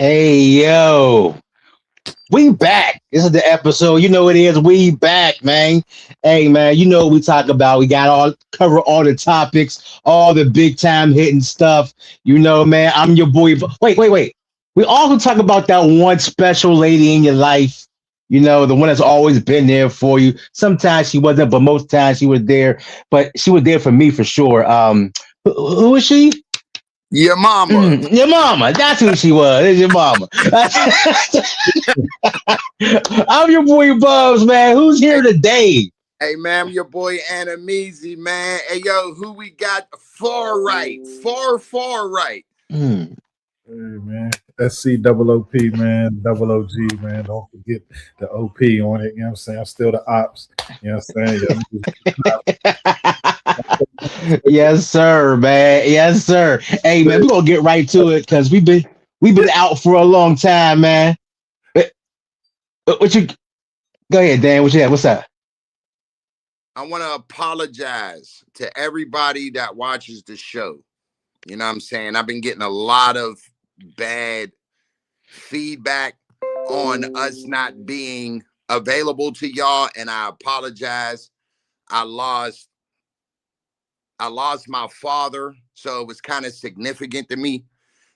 Hey yo, we back. This is the episode. You know it is. We back, man. Hey man, you know what we talk about. We got all cover all the topics, all the big time hitting stuff. You know, man. I'm your boy. Wait. We also talk about that one special lady in your life. You know, the one that's always been there for you. Sometimes she wasn't, but most times she was there. But she was there for me for sure. Who is she? Your mama. Your mama. That's who she was. It's your mama. I'm your boy Bubs, man. Who's here today? Hey, man, I'm your boy Anamezi, man. Hey, yo, who we got? Far right. Far right. Mm. Hey man, SC double OP, man, double OG, man. Don't forget the OP on it. You know what I'm saying? I'm still the ops. You know what I'm saying? Yes, sir, man. Yes, sir. Hey, man, we're gonna get right to it because we've been out for a long time, man. What you go ahead, Dan? What you got? What's up? I want to apologize to everybody that watches the show. You know what I'm saying? I've been getting a lot of bad feedback on us not being available to y'all, and I apologize. I lost my father, so it was kind of significant to me.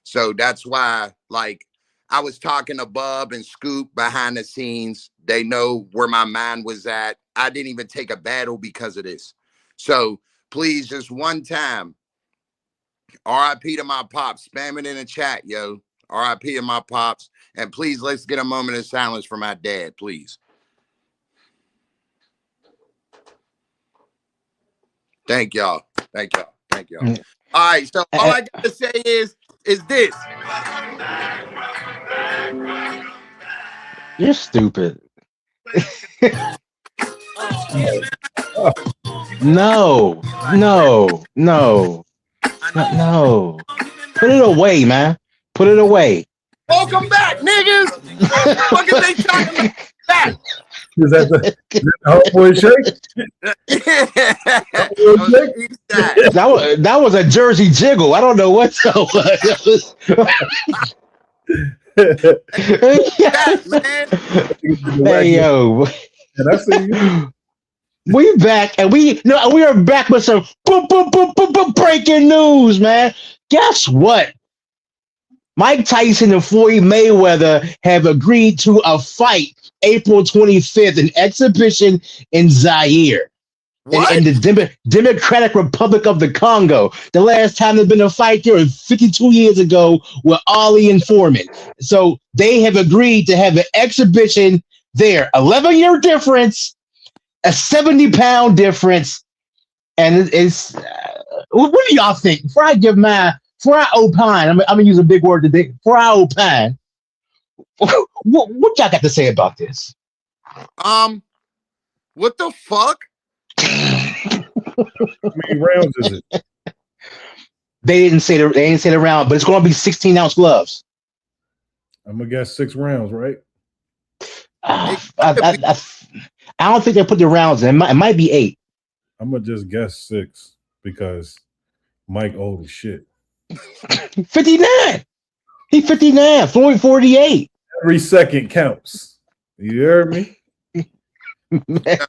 So that's why, like, I was talking to Bub and Scoop behind the scenes. They know where my mind was at. I didn't even take a battle because of this. So please, just one time, RIP to my pops. Spam it in the chat, yo. RIP to my pops. And please, let's get a moment of silence for my dad, please. Thank y'all. Thank y'all. Thank y'all. All right, so all I gotta say is this. You're stupid. No. Put it away, man. Put it away. Welcome back, niggas. What are they talking about? Back. Is that the homeboy shake? That was a Jersey jiggle. I don't know what that was. Back, man. Hey yo. And I see you. We back and we are back with some breaking news, man. Guess what? Mike Tyson and Floyd Mayweather have agreed to a fight April 25th, an exhibition in Zaire. In the Democratic Republic of the Congo. The last time there's been a fight there was 52 years ago with Ali and Foreman. So they have agreed to have an exhibition there. 11-year difference, a 70-pound difference. And it's, what do y'all think? Before I opine, I'm going to use a big word today. Before I opine, what y'all got to say about this? What the fuck? How many rounds is it? They didn't say the round, but it's going to be 16-ounce gloves. I'm gonna guess 6 rounds, right? I don't think they put the rounds in. It might be 8. I'm gonna just guess 6 because Mike old as shit. 59. He's 59. Floyd 48. Every second counts. You heard me?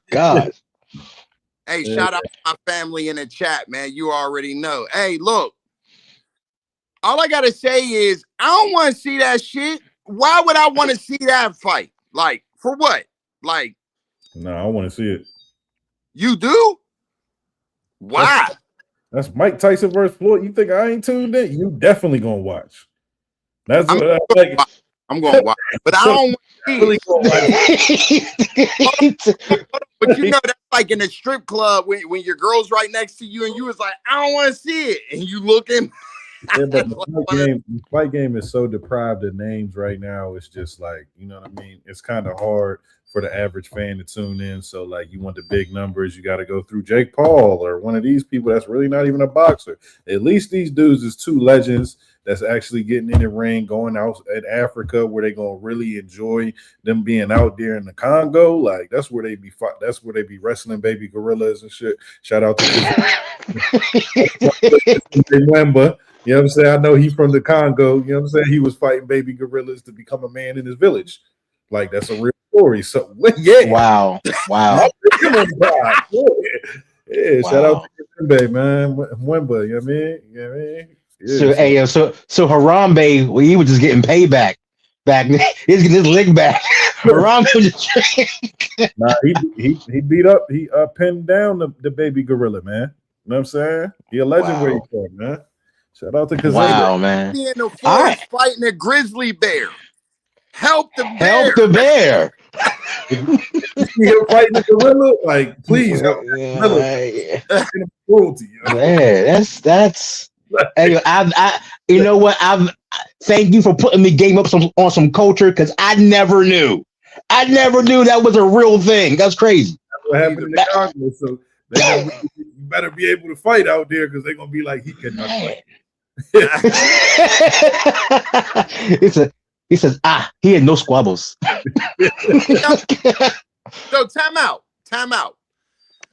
God. Hey, shout out to my family in the chat, man. You already know. Hey, look. All I gotta say is I don't want to see that shit. Why would I want to see that fight? Like, for what? Like, no, I want to see it. You do? Why? That's Mike Tyson versus Floyd. You think I ain't tuned in? You definitely gonna watch. That's what I like. I'm gonna watch, but I don't really gonna watch. But you know that's like in a strip club when your girl's right next to you and you was like, I don't want to see it, and you looking. Yeah, but the fight game is so deprived of names right now. It's just like, you know what I mean? It's kind of hard for the average fan to tune in. So, like, you want the big numbers, you got to go through Jake Paul or one of these people that's really not even a boxer. At least these dudes is 2 legends that's actually getting in the ring, going out at Africa where they're going to really enjoy them being out there in the Congo. Like, that's where they be that's where they be wrestling baby gorillas and shit. Shout out to Wemba. You know what I'm saying? I know he's from the Congo. You know what I'm saying? He was fighting baby gorillas to become a man in his village. Like, that's a real story. So, yeah. Wow. Come on, God. Yeah, Wow. shout out to Kimbe, man. Mwemba, you know what I mean? You know what I mean? Yeah, So, hey, so Harambe, well, he was just getting payback. He's getting his lick back. Harambe was just nah, he beat up, he pinned down the baby gorilla, man. You know what I'm saying? He a legend where he's from, man. Shout out to Kazay. wow, man. He in the forest All right. fighting a grizzly bear. Help the bear. Help the bear. Him fighting the gorilla, like, please help the gorilla. Cruelty, you know? Man, that's. Hey, I you know what? Thank you for putting the game up on some culture because I never knew. I never knew that was a real thing. That's crazy. That's what happened in the Congo. So you better be able to fight out there because they're gonna be like, he cannot fight. He says, he had no squabbles. So time out.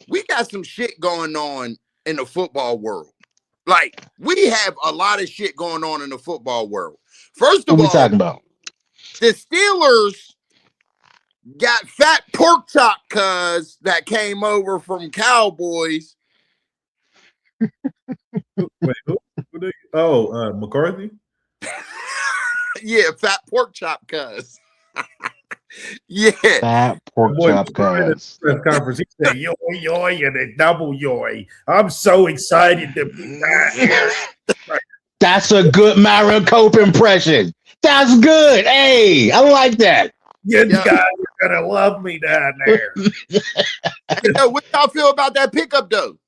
We got some shit going on in the football world. Like, we have a lot of shit going on in the football world. First of What all, we talking about? the Steelers got fat pork chop cuz that came over from Cowboys. Wait, who McCarthy? Yeah, fat pork chop cuz. Yeah. Fat pork chop cuz. Press conference, he said, "Yoy, yoy, and a double yoy. I'm so excited to be back." That's a good Myron Cope impression. That's good. Hey, I like that. You guys are gonna love me down there. Hey, what y'all feel about that pickup though?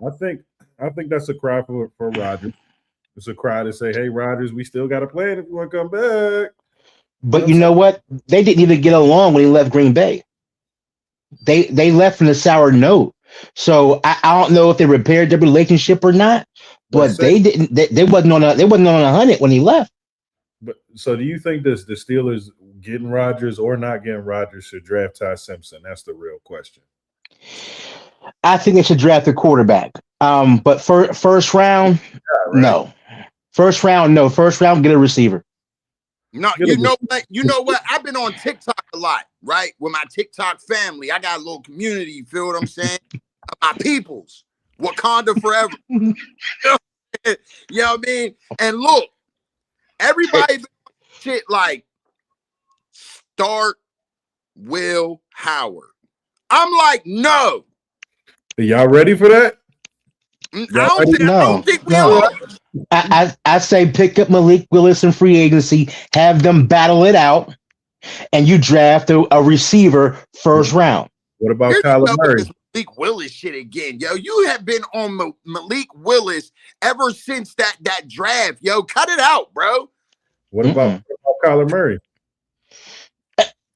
I think that's a cry for Rodgers. It's a cry to say, "Hey, Rodgers, we still got a plan if you want to come back." But you know what? They didn't even get along when he left Green Bay. They left in a sour note. So I don't know if they repaired their relationship or not. But they didn't. They wasn't on a 100 when he left. But so, do you think the Steelers getting Rodgers or not getting Rodgers should draft Ty Simpson? That's the real question. I think they should draft a quarterback. But first round, no. First round, no. First round, get a receiver. No, you know what? I've been on TikTok a lot, right? With my TikTok family. I got a little community, you feel what I'm saying? My peoples. Wakanda forever. You know what I mean? And look, everybody shit like start Will Howard. I'm like, no. Are y'all ready for that? I don't think we are. I say pick up Malik Willis in free agency, have them battle it out, and you draft a receiver first round. What about Kyler Murray? Malik Willis shit again, yo. You have been on Malik Willis ever since that draft, yo. Cut it out, bro. What about Kyler Murray?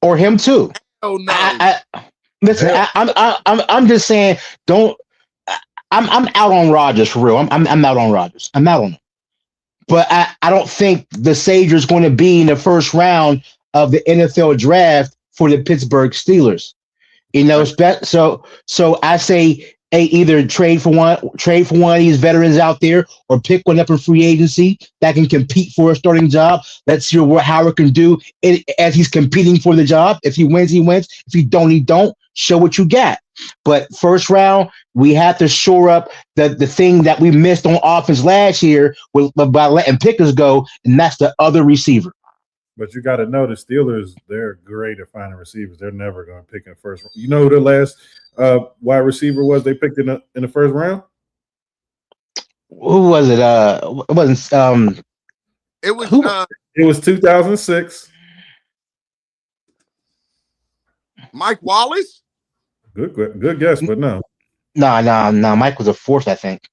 Or him too. Oh no. Listen, I'm just saying, don't. I'm out on Rodgers for real. I'm out on Rodgers. I'm out on him. But I don't think the Sager is going to be in the first round of the NFL draft for the Pittsburgh Steelers. You know, so I say, hey, either trade for one of these veterans out there, or pick one up in free agency that can compete for a starting job. Let's see what Howard can do as he's competing for the job. If he wins, he wins. If he don't, he don't. Show what you got. But first round, we have to shore up the thing that we missed on offense last year by letting Pickers go, and that's the other receiver. But you got to know the Steelers, they're great at finding receivers. They're never going to pick in the first round. You know who the last wide receiver was they picked in the first round? Who was it? It wasn't. It was 2006. Mike Wallace? Good guess, but no. No. Mike was a fourth, I think.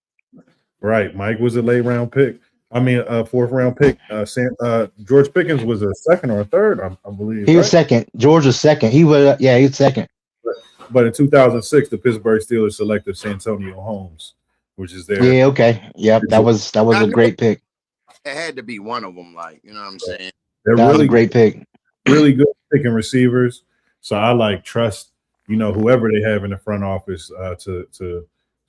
Right. Mike was a late round pick. I mean, a fourth round pick. George Pickens was a second or a third, I believe. He was second. George was second. He was second. But in 2006, the Pittsburgh Steelers selected Santonio Holmes, which is there. Yeah. Okay. Yep. That was a great pick. It had to be one of them. Like, you know what I'm saying? They're that was a great pick. Really good picking receivers. So I trust, whoever they have in the front office to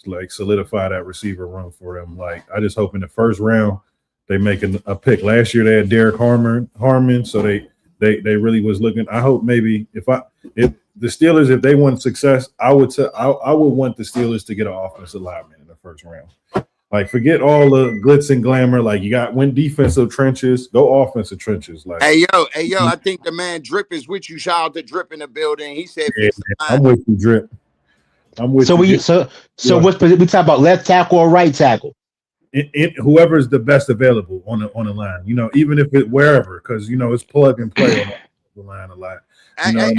like solidify that receiver room for them. Like I just hope in the first round they make a pick. Last year they had Derek Harmon, so they really was looking. I hope maybe if the Steelers, if they want success, I would want the Steelers to get an offensive lineman in the first round. Like forget all the glitz and glamour. Like you got win defensive trenches, go offensive trenches. Like hey yo, I think the man Drip is with you. Shout out to Drip in the building. He said, yeah, I'm with you, Drip. I'm with you. So what's we talk about left tackle or right tackle? Whoever's the best available on the line, you know, even if it wherever, because you know it's plug and play on the line a lot. You know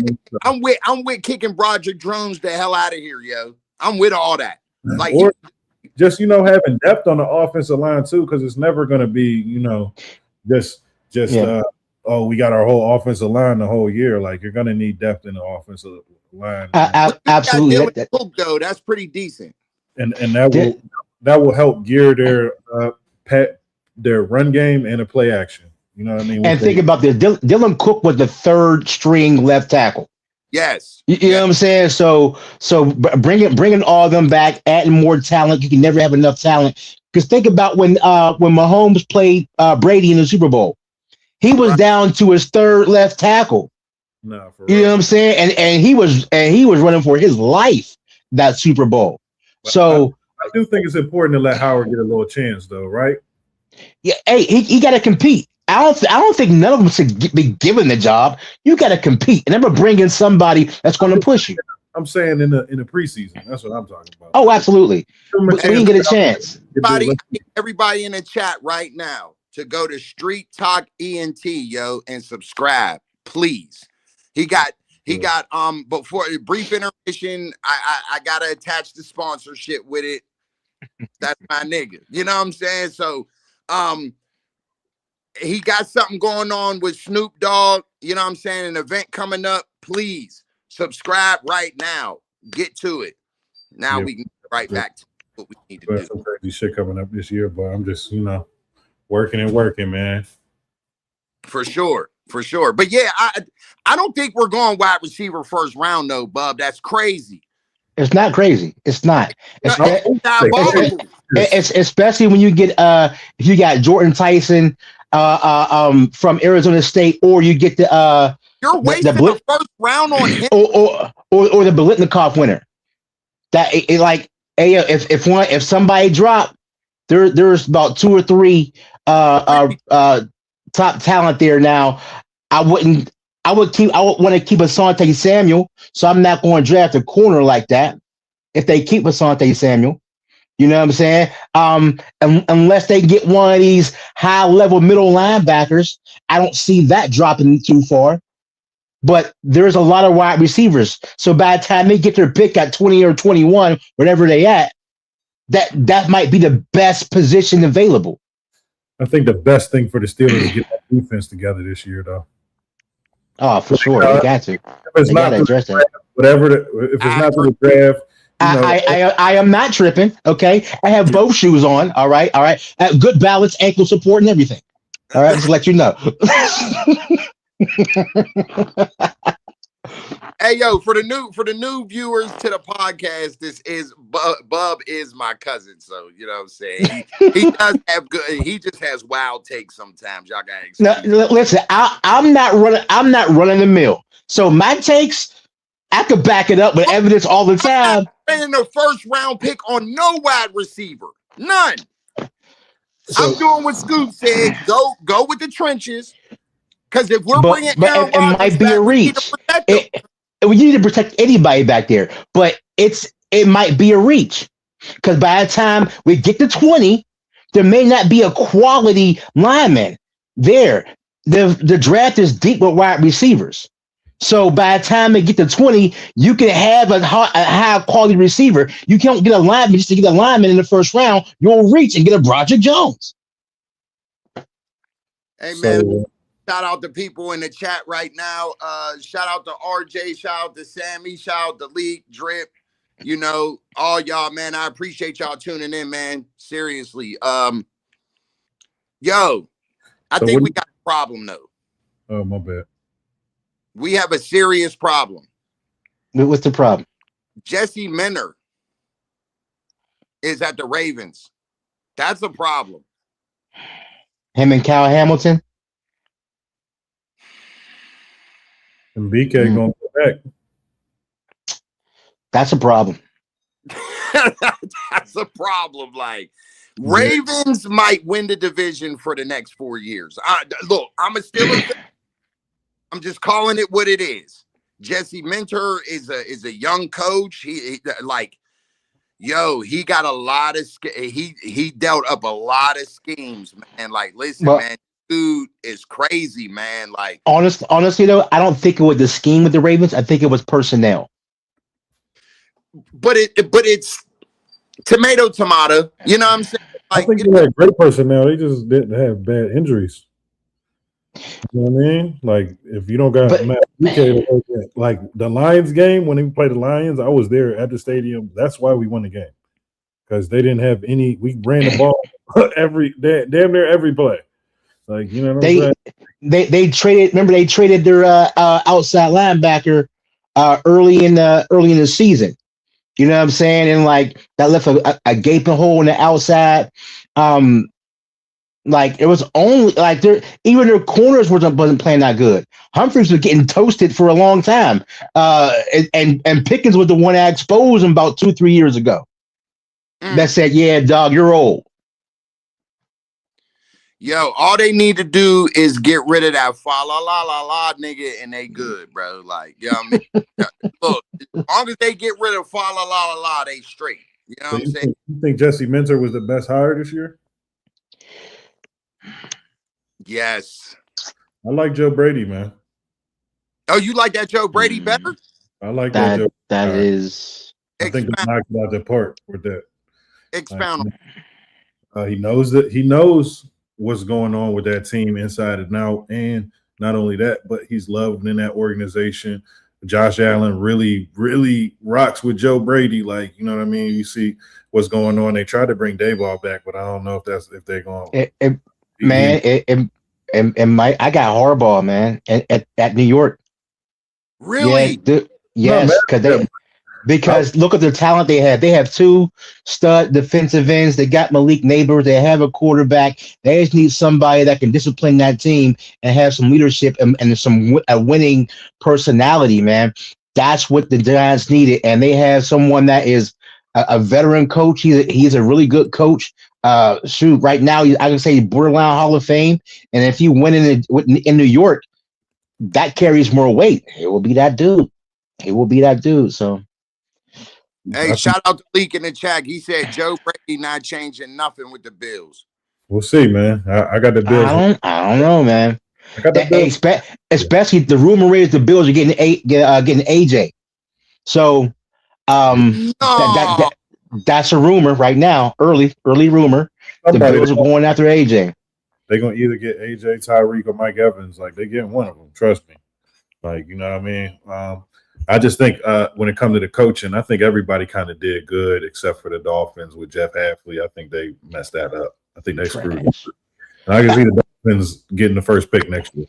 I'm with kicking Broderick Jones the hell out of here, yo. I'm with all that. Like or just having depth on the offensive line too, because it's never going to be just we got our whole offensive line the whole year. Like you're going to need depth in the offensive line. Absolutely. Hook, though, that's pretty decent, and that will help gear their run game and a play action. You know what I mean? And think about this. Dylan Cook was the third string left tackle. Yes. You know what I'm saying? So bringing all of them back, adding more talent. You can never have enough talent. Because think about when Mahomes played Brady in the Super Bowl. He was down to his third left tackle. No, for you real. know what I'm saying? And he was running for his life that Super Bowl. But so I do think it's important to let Howard get a little chance, though, right? Yeah, hey, he got to compete. I don't think none of them should be given the job. You got to compete, and never bring in somebody that's going to push you. I'm saying in the preseason. That's what I'm talking about. Oh, absolutely. We can get a chance. Everybody in the chat right now to go to Street Talk ENT, yo, and subscribe, please. He got before brief intermission. I gotta attach the sponsorship with it. That's my nigga. You know what I'm saying? So he got something going on with Snoop Dogg. You know what I'm saying? An event coming up. Please subscribe right now. Get to it. Now we can get right back to what we need to do. Some crazy shit coming up this year, but I'm just, working, man. For sure. But yeah, I don't think we're going wide receiver first round though, Bub. That's crazy. It's not crazy. It's not. It's especially when you get if you got Jordan Tyson from Arizona State, or you get you're wasting the first round on him, or the Biletnikoff winner. That if somebody dropped, there's about 2 or 3 top talent there now. I would want to keep Asante Samuel, so I'm not going to draft a corner like that if they keep Asante Samuel. You know what I'm saying? Unless they get one of these high-level middle linebackers, I don't see that dropping too far. But there's a lot of wide receivers. So by the time they get their pick at 20 or 21, whatever they at, that might be the best position available. I think the best thing for the Steelers is get that defense together this year, though. Oh, for sure. They got to. If it's not address that. If it's not the draft. I am not tripping. Okay. I have both shoes on. All right. Good balance, ankle support, and everything. All right. Just to let you know. Hey yo, for the new viewers to the podcast, this is Bub is my cousin, so you know what I'm saying. He does have good. He just has wild takes sometimes. Y'all got to listen. I'm not running the mill. So my takes, I could back it up with evidence all the time. I'm in the first round pick on no wide receiver, none. So, I'm doing what Scoop said. Go with the trenches. Because if we're bringing Aaron Rodgers, it might be a reach. We need to protect anybody back there, but it might be a reach. Because by the time we get to 20, there may not be a quality lineman there. The draft is deep with wide receivers. So by the time they get to 20, you can have a high quality receiver. You can't get a lineman just to get a lineman in the first round. You'll reach and get a Broderick Jones. Hey, man. Shout out to people in the chat right now. Shout out to RJ. Shout out to Sammy. Shout out to Leak, Drip. You know, all y'all, man. I appreciate y'all tuning in, man. Seriously. Yo, I think we got a problem, though. Oh, my bad. We have a serious problem. What's the problem? Jesse Minter is at the Ravens. That's a problem. Him and Kyle Hamilton. And BK going back. That's a problem. That's a problem. Like, Ravens might win the division for the next 4 years. Look, I'm a Steelers fan. I'm just calling it what it is. Jesse Minter is a young coach. He got a lot of he dealt up a lot of schemes, man. Like, listen, man, dude is crazy, man. Like, honestly though, I don't think it was the scheme with the Ravens. I think it was personnel. But it's tomato. You know what I'm saying? Like, I think they had great personnel. They just didn't have bad injuries. You know what I mean? Like, if you don't got Matt BK, like the Lions game when we played the Lions, I was there at the stadium. That's why we won the game, because they didn't have any. We ran the ball damn near every play. Like, you know what I'm saying? They traded. Remember, they traded their outside linebacker early in the season. You know what I'm saying? And like that left a gaping hole in the outside. Like it was only like even their corners wasn't playing that good. Humphries was getting toasted for a long time. And Pickens was the one that exposed him about 2-3 years ago. That said, yeah, dog, you're old. Yo, all they need to do is get rid of that fa la la la la nigga, and they good, bro. Like, you know what I mean? Look, as long as they get rid of fa la la la la, they straight. You know what I'm saying? You think Jesse Minter was the best hire this year? Yes. I like Joe Brady, man. Oh, you like that Joe Brady better? I like that. That is. I think they knocked it out the park with that. Expound. He knows that. He knows what's going on with that team inside and out, and not only that, but he's loved in that organization. Josh Allen really, really rocks with Joe Brady. Like, you know what I mean? You see what's going on. They tried to bring Daboll back, but I don't know if they're going. I got Harbaugh, man, at New York. Really? Yes, because look at the talent they have. They have 2 stud defensive ends. They got Malik Neighbors. They have a quarterback. They just need somebody that can discipline that team and have some leadership and a winning personality, man. That's what the Giants needed, and they have someone that is a veteran coach. He's a really good coach. Right now I can say borderline Hall of Fame, and if you win in New York, that carries more weight. It will be that dude. So. Hey, shout out to Leak in the chat. He said Joe Brady not changing nothing with the Bills. We'll see, man. I got the Bills. I don't know, man. I got the Bills. Especially the rumor is the Bills are getting AJ. So that's a rumor right now. Early rumor. The Bills are going after AJ. They're gonna either get AJ, Tyreek, or Mike Evans. Like, they're getting one of them. Trust me. Like, you know what I mean? I just think when it comes to the coaching, I think everybody kind of did good except for the Dolphins with Jeff Hafley. I think they messed that up. I think they screwed up. And I can see the Dolphins getting the first pick next year.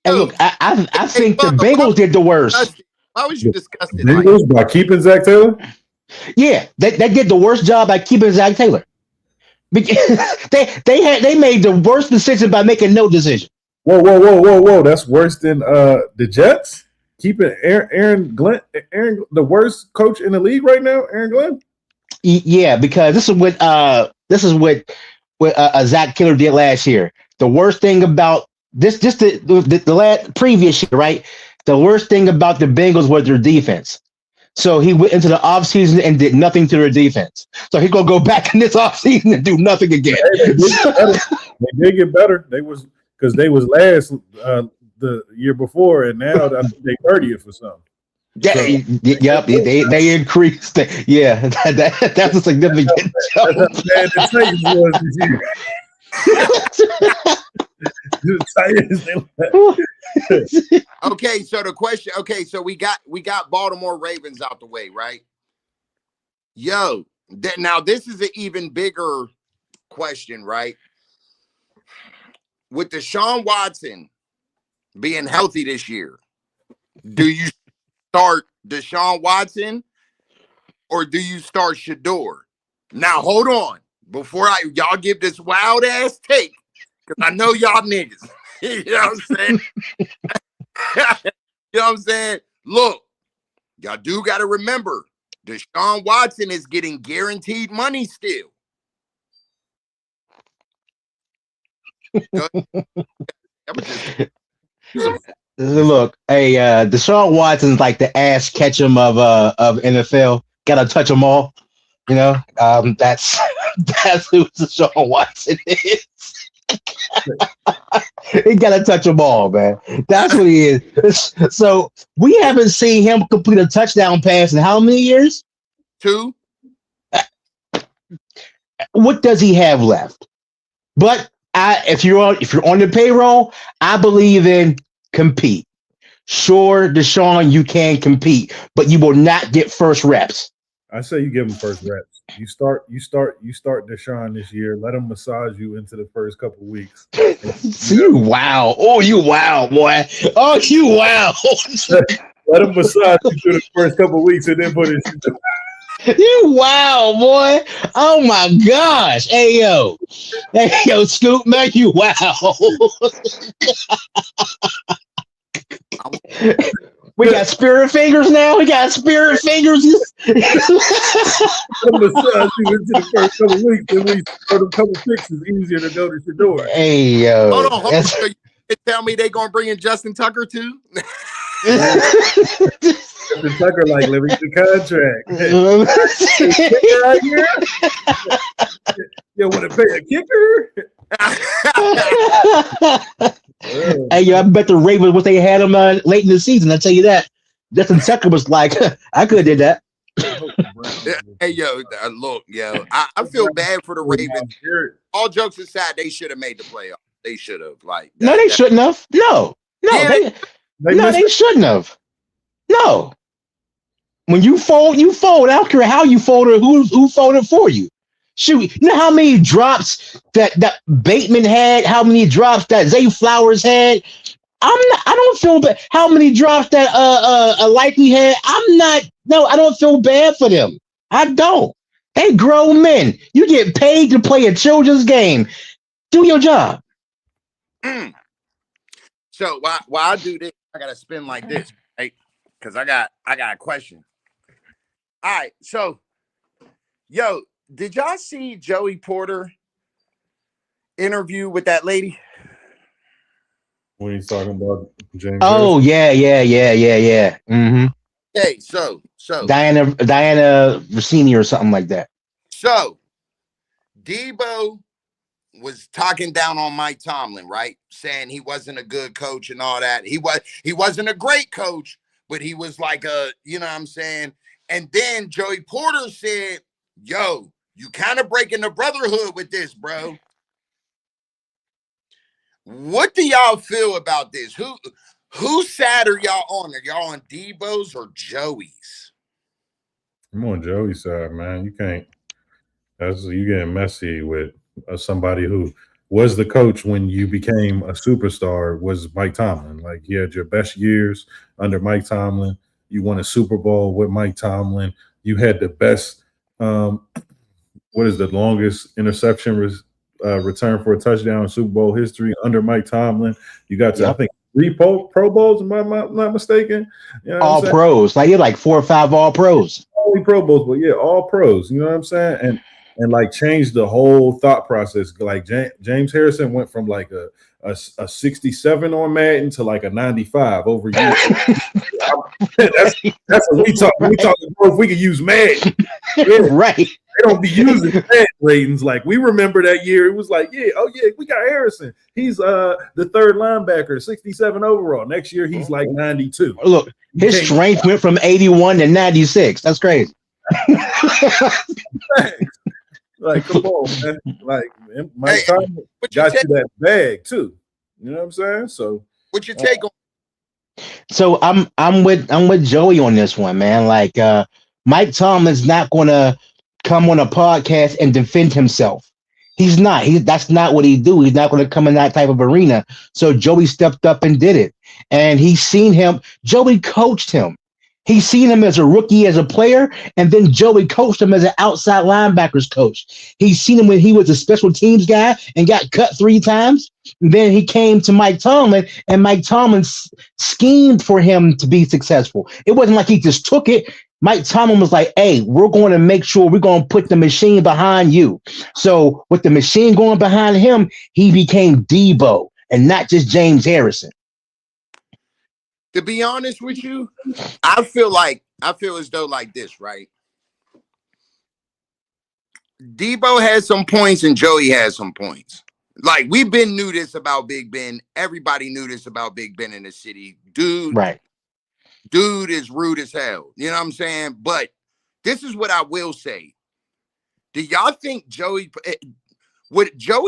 And look, I think the Bengals did the worst. Why was you disgusted? Bengals by keeping Zach Taylor? Yeah, they did the worst job by keeping Zach Taylor. They made the worst decision by making no decision. Whoa! That's worse than the Jets. Keeping Aaron Glenn, the worst coach in the league right now, Aaron Glenn. Yeah, because this is what Zach Taylor did last year. The worst thing about the previous year, right? The worst thing about the Bengals was their defense. So he went into the offseason and did nothing to their defense. So he's gonna go back in this offseason and do nothing again. They did get better. They was last the year before, and now they 30th or something. Yeah, they increased. Yeah, that's a significant jump. Okay, so the question. Okay, so we got Baltimore Ravens out the way, right? Yo, now this is an even bigger question, right? With Deshaun Watson being healthy this year, do you start Deshaun Watson or do you start Shador? Now hold on. Before y'all give this wild ass take, because I know y'all niggas. You know what I'm saying? You know what I'm saying? Look, y'all do got to remember, Deshaun Watson is getting guaranteed money still. Look, hey, Deshaun Watson's like the ass catch 'em of NFL. Gotta touch them all. You know, that's who Deshaun Watson is. He gotta touch them all, man. That's what he is. So we haven't seen him complete a touchdown pass in how many years? 2. What does he have left? But if you're on the payroll, I believe in compete. Sure, Deshaun, you can compete, but you will not get first reps. I say you give him first reps. You start Deshaun this year. Let him massage you into the first couple weeks. You wow. Oh, you wow, boy. Oh, you wow. Let him massage you through the first couple weeks and then put it. You wow, boy. Oh my gosh. Hey yo, Scoop, man, you wow. We got spirit fingers now. We got spirit fingers. Let him massage you into the first couple weeks, then we start a couple fixes. Easier to notice your door. Hey yo. Hold on. So you tell me they gonna bring in Justin Tucker too? Justin Tucker, like, let me get the contract. Right here? You want to pay a kicker? Hey, yo, I bet the Ravens, what they had him late in the season, I'll tell you that. Justin Tucker was like, I could have did that. Hey, yo, look, yo, I feel bad for the Ravens. All jokes aside, they should have made the playoffs. They should have. No, they shouldn't have. No, they shouldn't have. No. When you fold, you fold. I don't care how you fold or who folded for you. Shoot, you know how many drops that Bateman had? How many drops that Zay Flowers had? I don't feel bad. How many drops that Likely had? I don't feel bad for them. I don't. Hey, grown men, you get paid to play a children's game. Do your job. So while I do this, I gotta spin like this, right? Because I got a question. All right, so yo, did y'all see Joey Porter interview with that lady? When he's talking about James. Oh, yeah. Mm-hmm. Okay, so Diana Rossini or something like that. So Debo was talking down on Mike Tomlin, right? Saying he wasn't a good coach and all that. He wasn't a great coach, but he was like you know what I'm saying? And then Joey Porter said, yo, you kind of breaking the brotherhood with this, bro. What do y'all feel about this? Whose side are y'all on? Are y'all on Debo's or Joey's? I'm on Joey's side, man. You can't. You getting messy with somebody who was the coach when you became a superstar was Mike Tomlin. Like, you had your best years under Mike Tomlin. You won a Super Bowl with Mike Tomlin. You had the best, what is the longest interception return for a touchdown in Super Bowl history under Mike Tomlin. You got to, I think, 3 Pro Bowls, am I not mistaken? You know all pros. Like, you're like 4 or 5 all pros. Only Pro Bowls, but yeah, all pros. You know what I'm saying? And like changed the whole thought process. Like James Harrison went from like a 67 on Madden to like a 95 over years. that's what we talk. We talk if we could use Madden. Yeah. Right. They don't be using Madden ratings. Like, we remember that year. It was like, we got Harrison. He's the 3rd linebacker, 67 overall. Next year he's like 92. Look, his strength went from 81 to 96. That's crazy. Like, come on, man. Like, Mike Tomlin got you that bag too. You know what I'm saying? So, what's your take on? So I'm with Joey on this one, man. Like, Mike Tomlin's not gonna come on a podcast and defend himself. He's not. That's not what he do. He's not gonna come in that type of arena. So Joey stepped up and did it, and he's seen him. Joey coached him. He seen him as a rookie, as a player, and then Joey coached him as an outside linebackers coach. He seen him when he was a special teams guy and got cut 3 times. And then he came to Mike Tomlin, and Mike Tomlin schemed for him to be successful. It wasn't like he just took it. Mike Tomlin was like, hey, we're going to make sure we're going to put the machine behind you. So with the machine going behind him, he became Debo and not just James Harrison. To be honest with you, I feel as though like this, right? Debo has some points and Joey has some points. Like, we've been knew this about Big Ben. Everybody knew this about Big Ben in the city. Dude is rude as hell. You know what I'm saying? But this is what I will say. Do y'all think Joey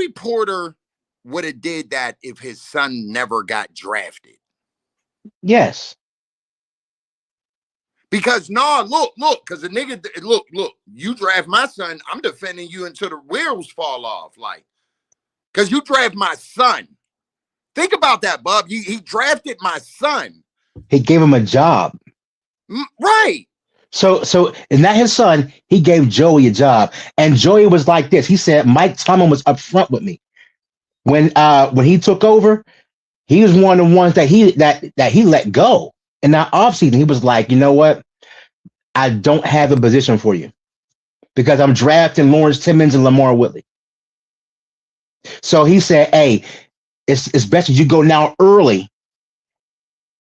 Porter would have did that if his son never got drafted? Yes. Because look, because the nigga, look, you draft my son, I'm defending you until the wheels fall off. Like, because you draft my son. Think about that, bub. He drafted my son. He gave him a job. Right. So and not his son, he gave Joey a job. And Joey was like this. He said Mike Tomlin was upfront with me. When he took over, he was one of the ones that he let go. And that offseason, he was like, you know what? I don't have a position for you because I'm drafting Lawrence Timmons and Lamar Whitley. So he said, hey, it's best that you go now early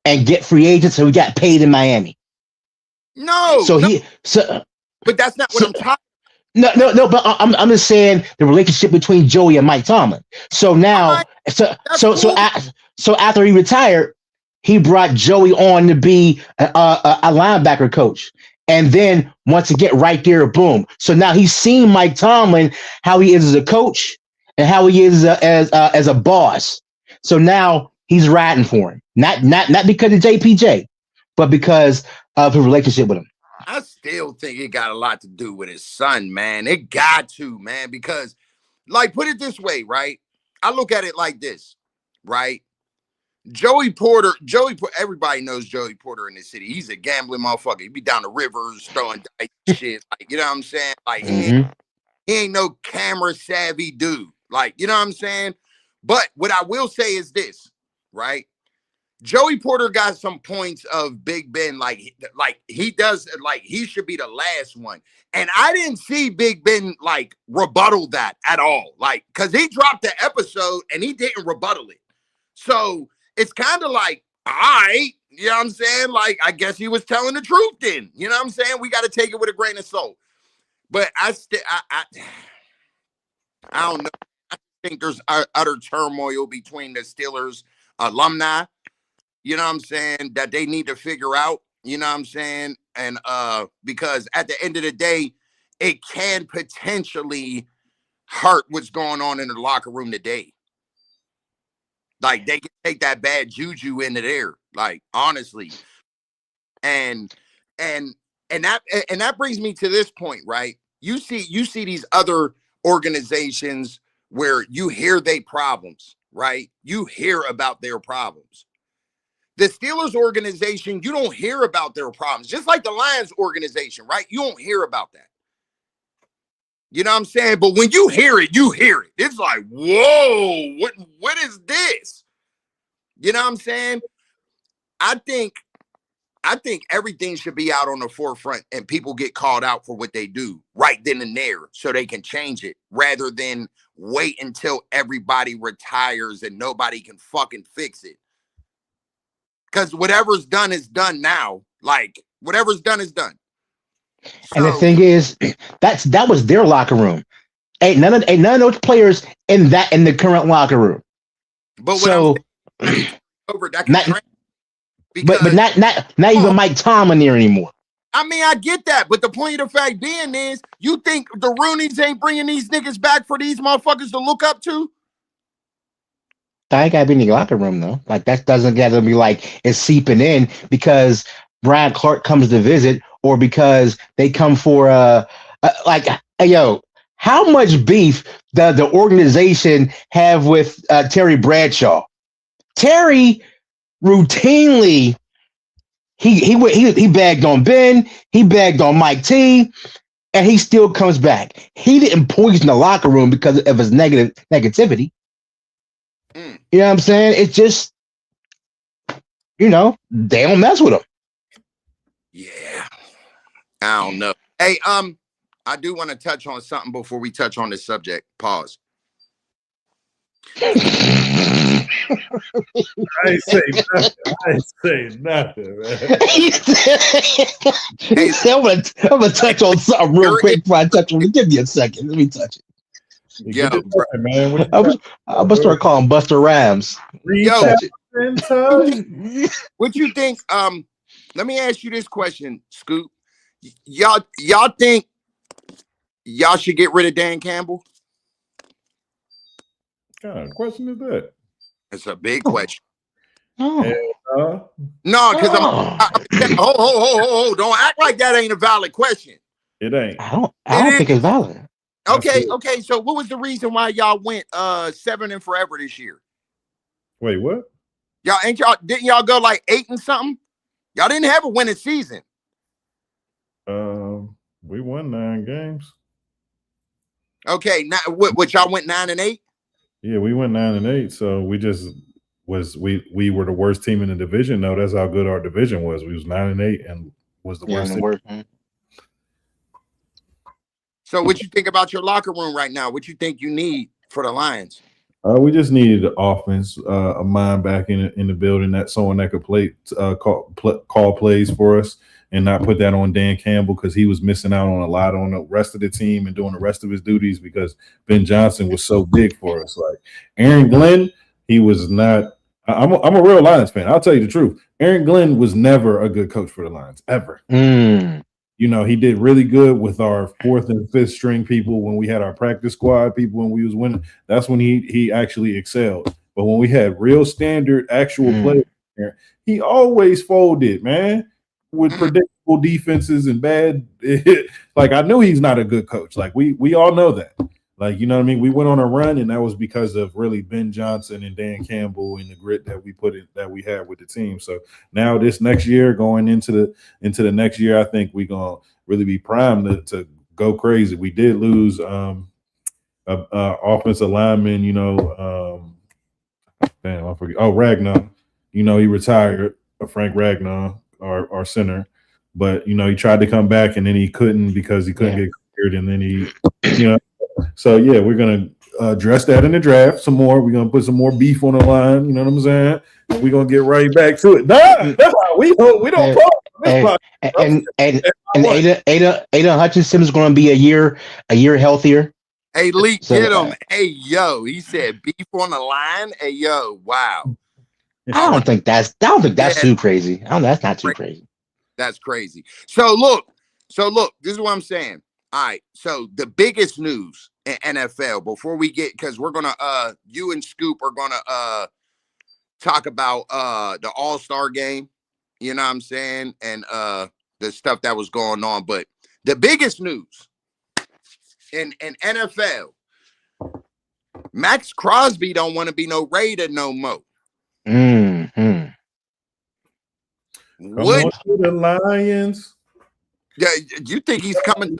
and get free agents so we got paid in Miami. But that's not what I'm talking. No, but I'm just saying the relationship between Joey and Mike Tomlin. So now, so after he retired, he brought Joey on to be a linebacker coach. And then once again, right there, boom. So now he's seen Mike Tomlin, how he is as a coach and how he is as a boss. So now he's riding for him, not because of JPJ, but because of his relationship with him. I still think it got a lot to do with his son, man. It got to, man, because, like, put it this way, right? I look at it like this, right? Joey Porter, everybody knows Joey Porter in the city. He's a gambling motherfucker. He be down the rivers throwing dice shit. Like, you know what I'm saying? Like, he ain't no camera savvy dude. Like, you know what I'm saying? But what I will say is this, right? Joey Porter got some points of Big Ben, like he does, like he should be the last one. And I didn't see Big Ben like rebuttal that at all. Like, cause he dropped the episode and he didn't rebuttal it. So it's kind of like, all right, you know what I'm saying? Like, I guess he was telling the truth then. You know what I'm saying? We got to take it with a grain of salt. But I don't know. I think there's utter turmoil between the Steelers alumni. You know what I'm saying, that they need to figure out, you know what I'm saying? And because at the end of the day, it can potentially hurt what's going on in the locker room today. Like, they can take that bad juju into there, like, honestly. And that brings me to this point, right? You see these other organizations where you hear their problems, right? You hear about their problems. The Steelers organization, you don't hear about their problems. Just like the Lions organization, right? You don't hear about that. You know what I'm saying? But when you hear it, you hear it. It's like, whoa, what is this? You know what I'm saying? I think everything should be out on the forefront and people get called out for what they do right then and there so they can change it rather than wait until everybody retires and nobody can fucking fix it. Because whatever's done is done now. Like, whatever's done is done. So, and the thing is, that was their locker room. Ain't none of those players in the current locker room. But so, over that can but not even Mike Tomlin there anymore. I mean, I get that, but the point of the fact being is, you think the Rooneys ain't bringing these niggas back for these motherfuckers to look up to? I ain't gotta be in the locker room though. Like, that doesn't gotta be like it's seeping in because Brian Clark comes to visit or because they come for like, hey, yo, how much beef does the organization have with Terry Bradshaw? Terry routinely He bagged on Ben, he bagged on Mike T, and he still comes back. He didn't poison the locker room because of his negativity. Mm. You know what I'm saying? It's just, they don't mess with him. Yeah. I don't know. Hey, I do want to touch on something before we touch on this subject. Pause. I ain't say nothing, man. He said, I'm gonna touch on something real quick before I touch on it. Give me a second. Let me touch it. Yo, bro, man. I'm gonna start calling Buster Rhymes. Yo, what you think? Let me ask you this question, Scoop. Y'all think y'all should get rid of Dan Campbell? What kind of question is that? It's a big question. Oh. No, because hold. Don't act like that ain't a valid question. It ain't. I don't think it's valid. Okay. So what was the reason why y'all went 7 and forever this year? Wait, what? Didn't y'all go like 8 and something? Y'all didn't have a winning season. We won 9 games. Okay, now what y'all went 9 and 8? Yeah, we went 9 and 8. So we just we were the worst team in the division. No, that's how good our division was. We was 9 and 8 and was the worst team. So what you think about your locker room right now? What you think you need for the Lions? We just needed the offense, a mind back in the building, that someone that could call plays for us and not put that on Dan Campbell because he was missing out on a lot on the rest of the team and doing the rest of his duties because Ben Johnson was so big for us. Like Aaron Glenn, he was not. I'm a real Lions fan. I'll tell you the truth. Aaron Glenn was never a good coach for the Lions ever. He did really good with our 4th and 5th string people when we had our practice squad people when we was winning. That's when he actually excelled. But when we had real standard actual players, he always folded, man, with predictable defenses and bad. Like I knew he's not a good coach. Like we all know that. Like, you know what I mean? We went on a run, and that was because of really Ben Johnson and Dan Campbell and the grit that we had with the team. So now this next year, going into the next year, I think we're gonna really be primed to go crazy. We did lose offensive lineman, damn, I forget. Oh, Ragnar. He retired, Frank Ragnar, our center. But he tried to come back and then he couldn't because he couldn't get cleared, and then he So yeah, we're gonna address that in the draft some more. We're gonna put some more beef on the line. You know what I'm saying? We're gonna get right back to it. We don't talk. And Aiden Hutchinson is going to be a year healthier. Hey, Lee, get him. Hey, yo, he said beef on the line. Hey, yo, wow. I don't think that's too crazy. That's not too crazy. That's crazy. So look, this is what I'm saying. All right. So the biggest news in NFL before we get, because we're gonna you and Scoop are gonna talk about the All-Star game, you know what I'm saying, and the stuff that was going on. But the biggest news in NFL, Max Crosby don't want to be no Raider no more. What the Lions? Yeah, you think he's coming?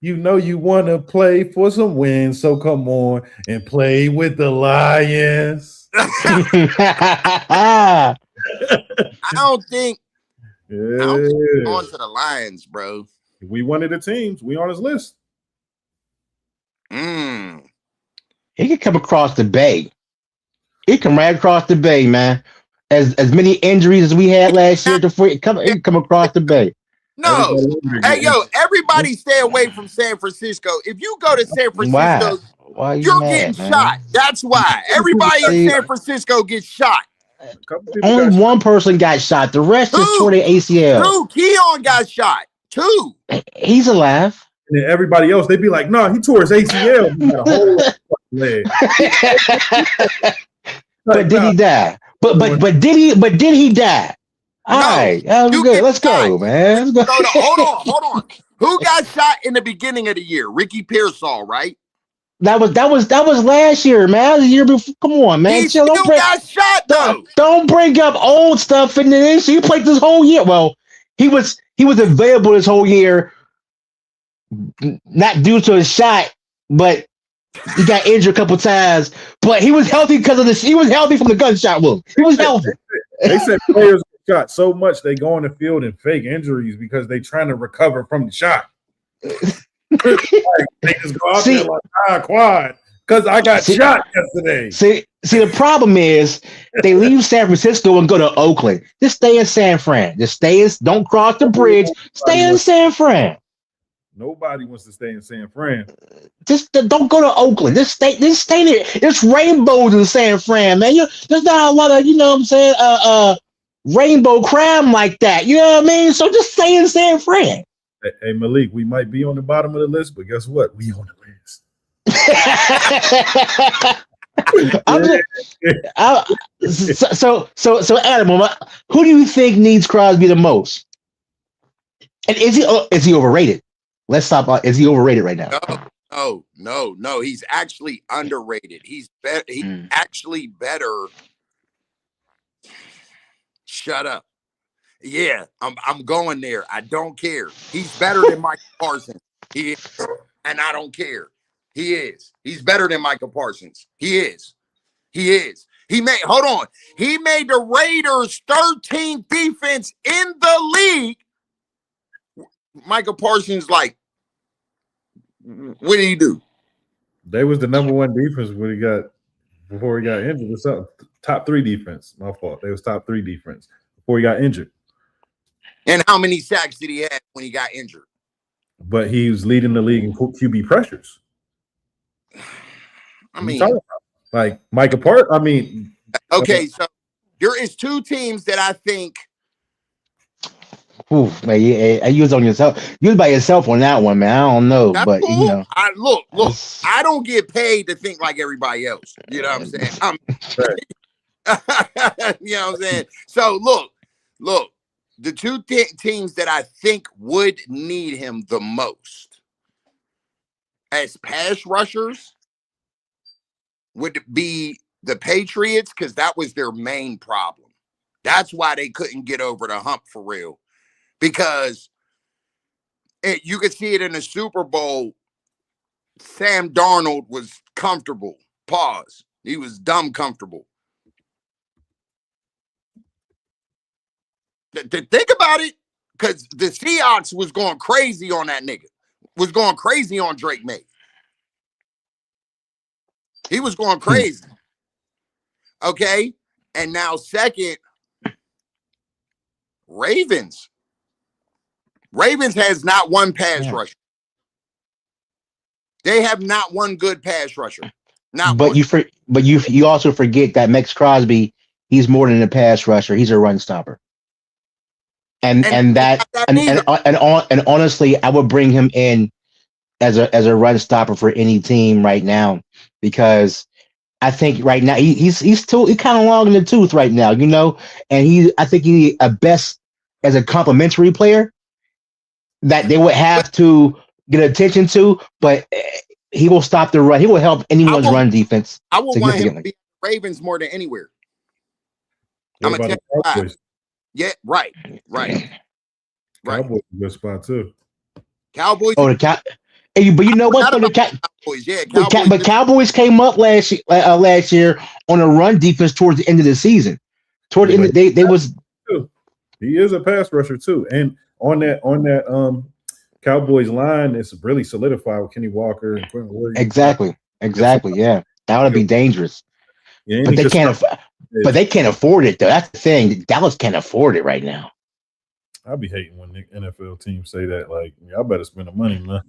You want to play for some wins, so come on and play with the Lions. I don't think. Yeah. I don't think he's on to the Lions, bro. We one of the teams. We on his list. He can come across the bay. He can right across the bay, man. As many injuries as we had last year, he can come across the bay. No. Hey, yo, everybody stay away from San Francisco. If you go to San Francisco, you're getting shot. That's why. Everybody in San Francisco gets shot. Only one person got shot. The rest just tore their ACL. 2. Keon got shot. 2. He's alive. And then everybody else, they'd be like, no, he tore his ACL. He had a whole leg. But did he die? But did he die? All right, good. Let's go, man. Let's go. Hold on. Who got shot in the beginning of the year? Ricky Pearsall, right? That was last year, man. That was the year before. Come on, man. He Chill. still got shot though. Don't bring up old stuff into this. He played this whole year. Well, he was available this whole year, not due to a shot, but he got injured a couple times. But he was healthy because of this. He was healthy from the gunshot wound. He was healthy. They said players get shot so much they go on the field and fake injuries because they trying to recover from the shot. Like, they just go out there like quad because I got shot yesterday. See, the problem is they leave San Francisco and go to Oakland. Just stay in San Fran. Don't cross the bridge. Stay in San Fran. Nobody wants to stay in San Fran. Just don't go to Oakland. Just stay there. It's rainbows in San Fran, man. There's not a lot of, you know what I'm saying, rainbow crime like that. You know what I mean? So just stay in San Fran. Hey, Malik, we might be on the bottom of the list, but guess what? We on the list. So Adam, who do you think needs Crosby the most? And is he overrated? Let's stop. Is he overrated right now? No. He's actually underrated. He's actually better. Shut up. Yeah, I'm going there. I don't care. He's better than Michael Parsons. He is, and I don't care. He is. He's better than Michael Parsons. He is. He made the Raiders 13th defense in the league. Michael Parsons, like, what did he do? They was the number one defense before he got injured. What's up? Top 3 defense. My fault. They was top 3 defense before he got injured. And how many sacks did he have when he got injured? But he was leading the league in QB pressures. I mean, like Michael Parsons. I mean, okay, so there is 2 teams that I think. Ooh, man, you was on yourself. You was by yourself on that one, man. I don't know, That's but cool. you know, Look. I don't get paid to think like everybody else. You know what I'm saying? You know what I'm saying? So look. The 2 teams that I think would need him the most as pass rushers would be the Patriots, because that was their main problem. That's why they couldn't get over the hump for real. Because you could see it in the Super Bowl. Sam Darnold was comfortable. Pause. He was dumb comfortable. Think about it, because the Seahawks was going crazy on that nigga. Was going crazy on Drake May. He was going crazy. Okay? And now second, Ravens. Ravens has not one pass rusher. They have not one good pass rusher. Not but one. you also forget that Max Crosby, he's more than a pass rusher. He's a run stopper. And honestly, I would bring him in as a run stopper for any team right now, because I think right now he's kind of long in the tooth right now, you know, and I think he best as a complimentary player that they would have to get attention to, but he will stop the run. He will help anyone's run defense. I will want him to be Ravens more than anywhere. I'm gonna tell you why. Yeah, right. Cowboys good spot too. Cowboys. Oh, but you know what? Cowboys, yeah. But Cowboys came up last year on a run defense towards the end of the season. Toward the end, they was. He is a pass rusher too, and on that Cowboys line, it's really solidified with Kenny Walker and Quentin Williams. Exactly. Yeah, that would be dangerous. Yeah, but they can't. But they can't afford it, though. That's the thing. Dallas can't afford it right now. I'll be hating when the NFL teams say that. Like, I better spend the money, man.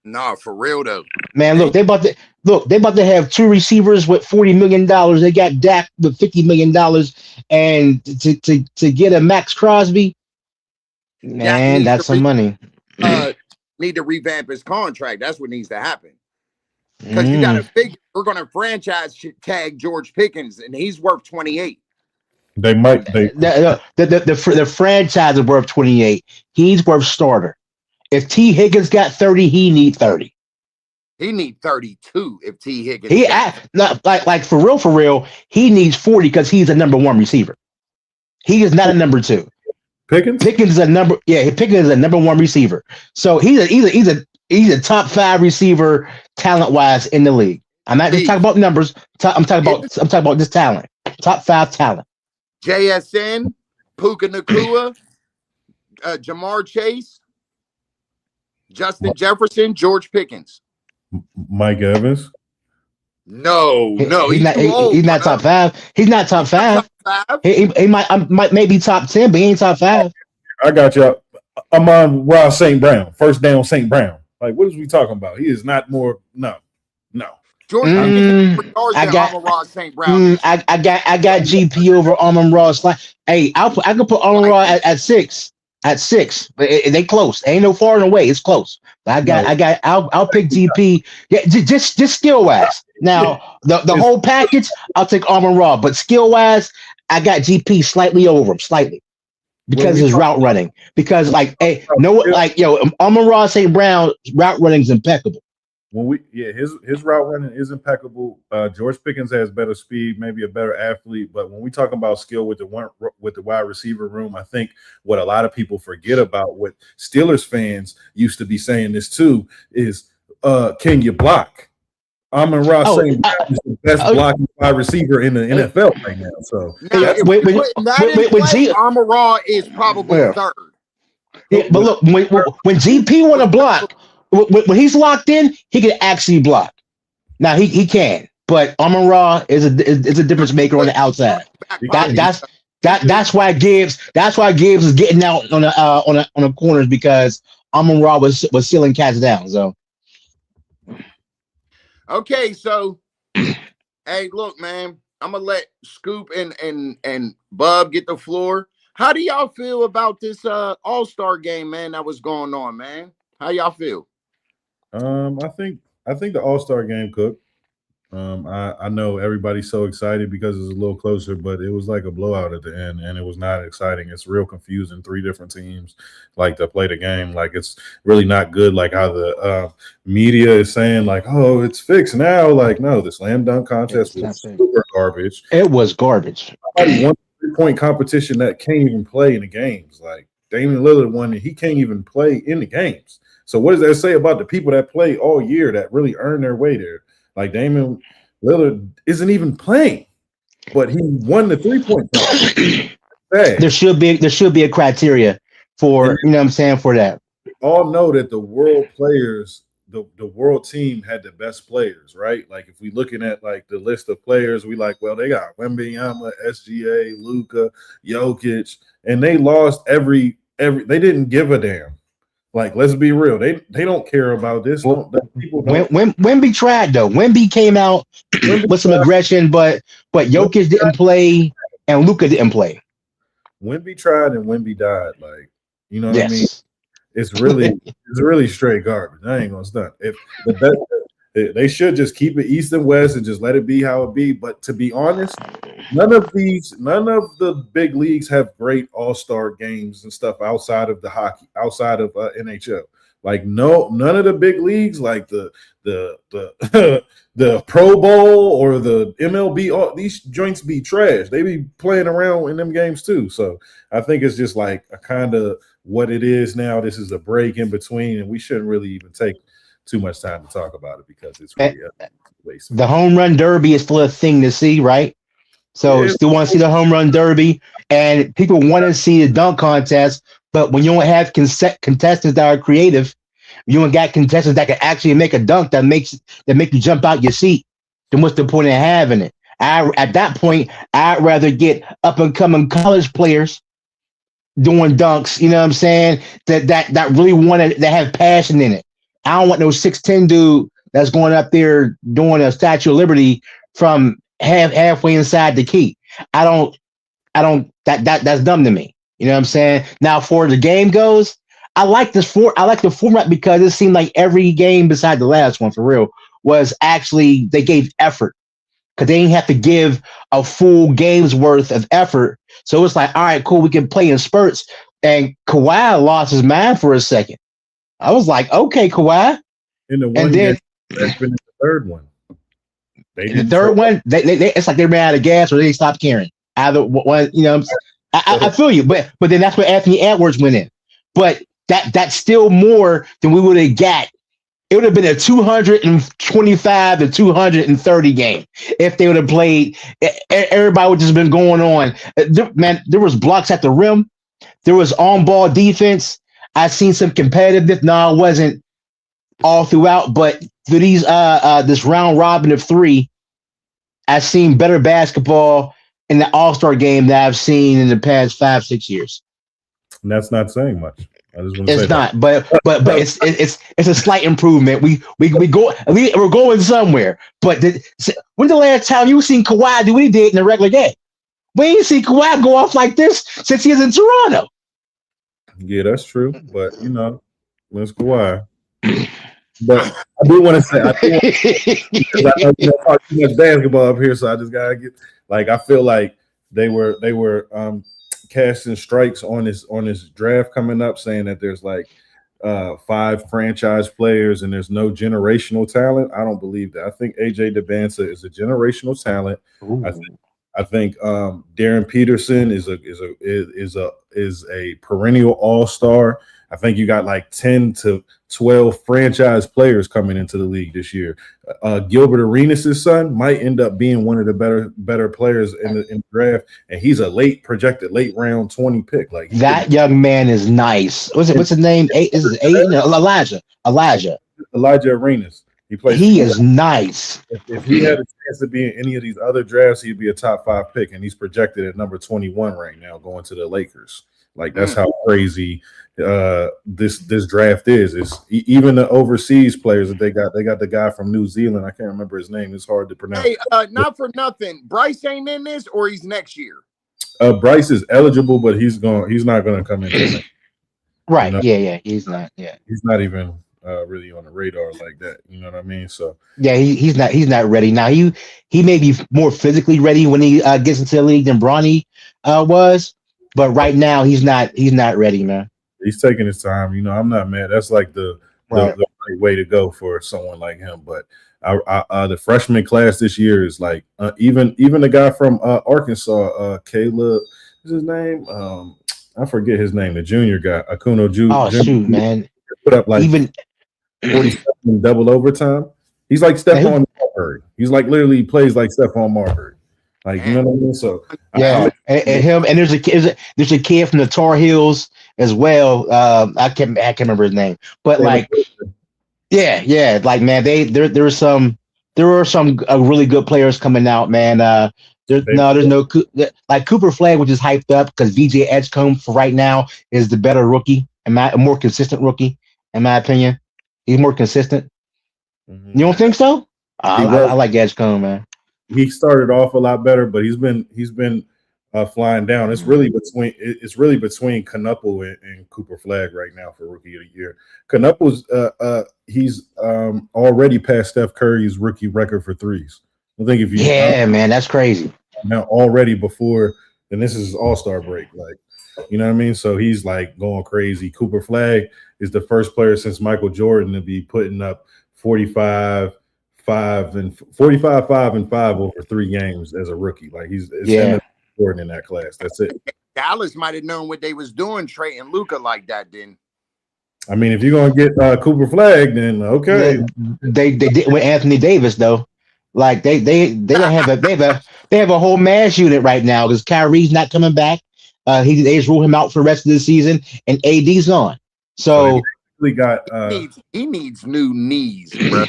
No, for real though. Man, look, they about to have 2 receivers with $40 million. They got Dak with $50 million, and to get a Max Crosby, man, that's some money. Need to revamp his contract. That's what needs to happen. Because you got to figure we're going to franchise tag George Pickens, and he's worth 28. They might. The franchise is worth 28. He's worth starter. If T. Higgins got 30, he need 30. He need 32 if T. Higgins. He like for real. He needs 40 because he's a number one receiver. He is not a number two. Pickens is a number. Yeah, Pickens is a number one receiver. So he's a top 5 receiver talent wise in the league. I'm not just talking about numbers. I'm talking about this talent. Top 5 talent. JSN, Puka Nacua, Jamar Chase, Justin Jefferson, George Pickens. Mike Evans. No, he's not top 5. He's not top 5. He might maybe top 10, but he ain't top 5. I got you. I'm on Ross St. Brown. First down, St. Brown. Like, what is we talking about? He is not more. No. George I got Amon-Ra St. Brown. I got GP over Amon-Ra. Hey, I could put Amon-Ra at 6. At 6, but they close. Ain't no far and away. It's close. But I'll pick GP. Yeah, just skill wise. Now the whole package, I'll take Amon-Ra, but skill wise, I got GP slightly over him, slightly, because his route running. Because Amon-Ra St. Brown route running is impeccable. His route running is impeccable. George Pickens has better speed, maybe a better athlete. But when we talk about skill with the wide receiver room, I think what a lot of people forget about, what Steelers fans used to be saying this too, is can you block? Amon-Ra St. Brown is the best blocking wide receiver in the NFL right now. So Amon-Ra is probably third. Yeah, but look, when GP want to block. When he's locked in, he can actually block. Now he can, but Amon-Ra is a difference maker on the outside. That's why Gibbs is getting out on the corners, because Amon-Ra was sealing cats down. So okay, so hey, look, man, I'm gonna let Scoop and Bub get the floor. How do y'all feel about this All-Star game, man, that was going on, man? How y'all feel? I think the All-Star game cooked. I know everybody's so excited because it's a little closer, but it was like a blowout at the end, and it was not exciting. It's real confusing. 3 different teams like to play the game. Like, it's really not good. Like how the media is saying, like, oh, it's fixed now. Like, no, the slam dunk contest was super garbage. It was garbage. Somebody won a 3-point competition that can't even play in the games. Like, Damian Lillard won, and he can't even play in the games. So what does that say about the people that play all year that really earn their way there? Like, Damian Lillard isn't even playing, but he won the 3-point. There should be a criteria for, you know what I'm saying, for that. We all know that the world players, the world team had the best players, right? Like, if we looking at like the list of players, we like, well, they got Wembanyama, SGA, Luka, Jokic, and they lost every they didn't give a damn. Like, let's be real. They don't care about this. Wemby tried, though. Wemby came out with some aggression, but Jokic didn't play and Luka didn't play. Wemby tried and Wemby died. Like, you know what I mean? It's really straight garbage. I ain't gonna stunt. If the best, they should just keep it East and West and just let it be how it be. But to be honest, none of the big leagues have great all-star games and stuff outside of the hockey, outside of NHL. Like, none of the big leagues, like the the Pro Bowl or the MLB, all these joints be trash. They be playing around in them games too. So I think it's just like a kind of what it is now. This is a break in between, and we shouldn't really even take too much time to talk about it because it's really the home run derby is still a thing to see, right? So still want to see the home run derby, and people want to see the dunk contest. But when you don't have contestants that are creative, you don't got contestants that can actually make a dunk that make you jump out your seat, then what's the point of having it? At that point, I'd rather get up and coming college players doing dunks. You know what I'm saying? That really want to, that have passion in it. I don't want no 6'10" dude that's going up there doing a Statue of Liberty from halfway inside the key. That's dumb to me. You know what I'm saying? Now, for the game goes, I like the format because it seemed like every game beside the last one, for real, was actually, they gave effort because they didn't have to give a full game's worth of effort. So it's like, all right, cool, we can play in spurts. And Kawhi lost his mind for a second. I was like, okay, Kawhi. In the one game, That's been the third one. The third one, they it's like they ran out of gas or they stopped caring. Either one, I feel you, but then that's where Anthony Edwards went in. But that's still more than we would have got. It would have been a 225 to 230 game if they would have played. Everybody would just been going on. Man, there was blocks at the rim. There was on-ball defense. I seen some competitiveness. No, it wasn't all throughout, but for these this round robin of three, I've seen better basketball in the All-Star game that I've seen in the past 5-6 years. And that's not saying much. I just want to It's say not, that. but it's a slight improvement. We're going somewhere. But when the last time you seen Kawhi do what he did in the regular game? We ain't seen Kawhi go off like this since he was in Toronto. Yeah, that's true. But let's Kawhi. But I do want to say, I know you don't talk too much basketball up here, so I just gotta get I feel like they were casting strikes on this draft coming up, saying that there's 5 franchise players and there's no generational talent. I don't believe that. I think AJ Debinsa is a generational talent. I think Darren Peterson is a perennial all-star. I think you got 10 to 12 franchise players coming into the league this year. Gilbert Arenas' son might end up being one of the better players in the draft, and he's a projected late round 20 pick. That young man is nice. What's his name? Elijah Arenas. He is nice. If he had a chance to be in any of these other drafts, he'd be a top 5 pick, and he's projected at number 21 right now, going to the Lakers. That's how crazy this draft is. It's even the overseas players that they got the guy from New Zealand. I can't remember his name. It's hard to pronounce. Hey, not for nothing. Bryce ain't in this, or he's next year. Bryce is eligible, but he's not gonna come in. Right. Yeah. He's not. Yeah. He's not even really on the radar like that. You know what I mean? So yeah, he's not ready now. He may be more physically ready when he gets into the league than Bronny was, but right now he's not ready, man. He's taking his time. I'm not mad. That's the right way to go for someone like him. But the freshman class this year is even the guy from Arkansas, Caleb, what's his name? I forget his name. The junior guy, Akuno Ju. Oh shoot, man! Put up even 47 double overtime. He's like Stephon Marbury. He's literally plays like Stephon Marbury. You know what I mean? So yeah, and him and there's a kid from the Tar Heels as well. I can't remember his name, but yeah, man, there were some really good players coming out, man. There's no Cooper Flag, which is hyped up because VJ Edgecombe for right now is the better rookie and a more consistent rookie, in my opinion. He's more consistent. Mm-hmm. You don't think so? I like Edgecombe, man. He started off a lot better, but he's been flying down. It's really between Knuppel and Cooper Flag right now for rookie of the year. Knuppel's he's already passed Steph Curry's rookie record for threes. I think if you man, that's crazy. Now already before then, this is All-Star break, you know what I mean? So he's going crazy. Cooper Flag is the first player since Michael Jordan to be putting up 45, 5 and 5 over 3 games as a rookie. He's Jordan in that class. That's it. Dallas might have known what they was doing, trading Luka like that. Then, I mean, if you're gonna get Cooper Flag, then okay. They did with Anthony Davis though. They don't have they have a whole mass unit right now because Kyrie's not coming back. They just ruled him out for the rest of the season, and AD's on. So he got he needs new knees, bro.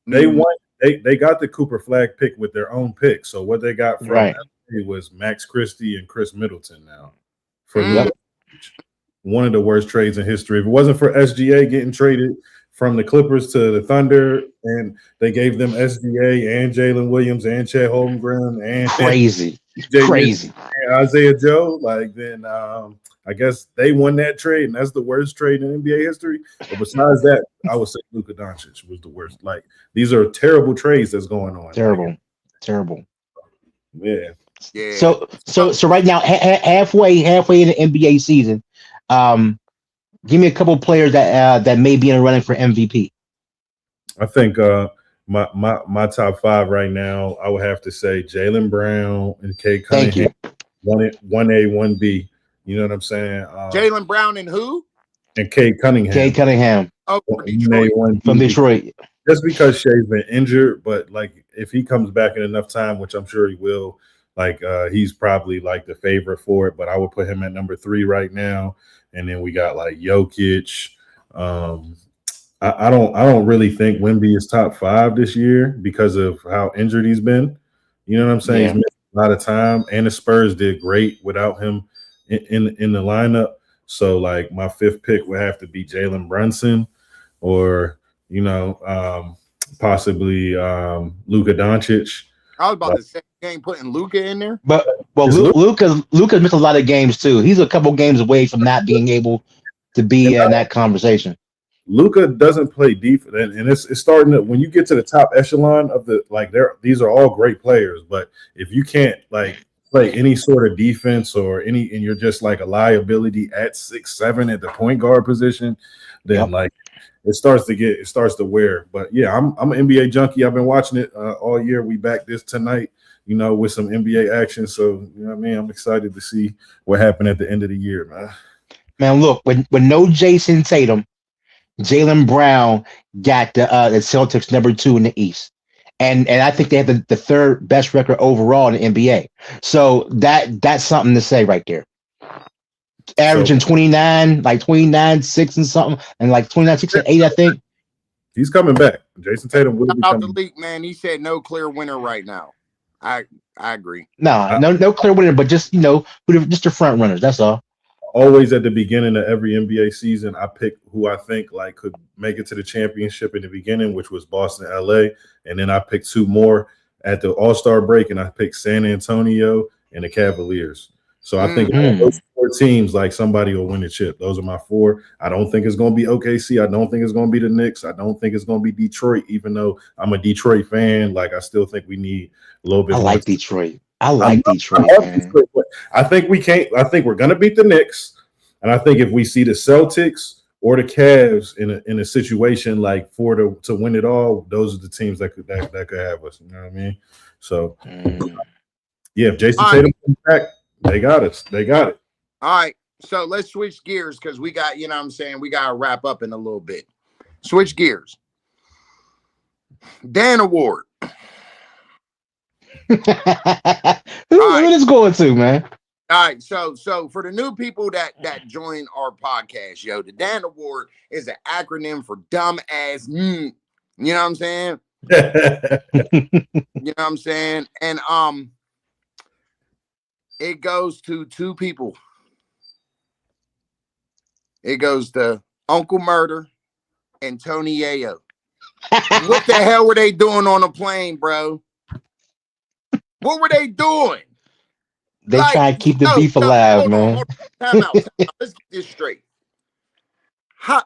They won. They got the Cooper Flag pick with their own pick. So what they got from LA was Max Christie and Chris Middleton now. For one of the worst trades in history. If it wasn't for SGA getting traded from the Clippers to the Thunder, and they gave them SGA and Jalen Williams and Chet Holmgren and crazy and Isaiah Joe, then I guess they won that trade, and that's the worst trade in NBA history. But besides that, I would say Luka Doncic was the worst. These are terrible trades that's going on. Terrible. Yeah. So right now, halfway in the NBA season, give me a couple players that may be in a running for MVP. I think my top five right now, I would have to say Jaylen Brown and Kate Thank Cunningham, you. one A, one B. You know what I'm saying? Jaylen Brown and who? And Kate Kay Cunningham, Cunningham Oh, for one A, Detroit. one from B. Detroit. Just because Shea's been injured, but like if he comes back in enough time, which I'm sure he will, like he's probably like the favorite for it. But I would put him at number 3 right now. And then we got like Jokic. Um, I don't really think Wemby is top 5 this year because of how injured he's been. You know what I'm saying? Yeah. He's missed a lot of time, and the Spurs did great without him in the lineup. So like my 5th pick would have to be Jalen Brunson, or possibly Luka Doncic. I was about to say, you ain't putting Luca in there. But Is Luka missed a lot of games too. He's a couple games away from not being able to be in that conversation. Luka doesn't play defense, and it's starting to, when you get to the top echelon of the, like, these are all great players, but if you can't like play any sort of defense or any, and you're just like a liability at 6'7" at the point guard position, then like it starts to wear. But yeah, I'm an NBA junkie. I've been watching it all year. We back this tonight, with some NBA action. So you know what I mean. I'm excited to see what happened at the end of the year, man. Man, look, when no Jason Tatum, Jaylen Brown got the Celtics number 2 in the East. And I think they have the 3rd best record overall in the NBA. So that's something to say right there. Averaging 29, 6 and something, and like 29, 6 and 8, I think. He's coming back. Jason Tatum will be Out the coming. league, man. He said no clear winner right now. I agree. No clear winner, but just just the front runners. That's all. Always at the beginning of every NBA season, I pick who I think like could make it to the championship in the beginning, which was Boston, LA, and then I picked 2 more at the All-Star break, and I picked San Antonio and the Cavaliers. So I think those 4 teams, like, somebody will win the chip. Those are my 4. I don't think it's going to be OKC. I don't think it's going to be the Knicks. I don't think it's going to be Detroit, even though I'm a Detroit fan. Like, I still think we need a little bit. I like Detroit. Detroit, man. Detroit, I think we can't. I think we're going to beat the Knicks, and I think if we see the Celtics or the Cavs in a situation like to win it all, those are the teams that could have us. You know what I mean? So yeah, if Jason Tatum comes back, they got us. They got it. All right. So let's switch gears because we got, we got to wrap up in a little bit. Switch gears. Dan Award. Who is going to, man? All right, so for the new people that join our podcast, the Dan Award is an acronym for dumb ass. You know what I'm saying? And it goes to 2 people. It goes to Uncle Murder and Tony Yayo. What the hell were they doing on a plane, bro? What were they doing? They try to keep the beef alive, man. Time out. Let's get this straight. How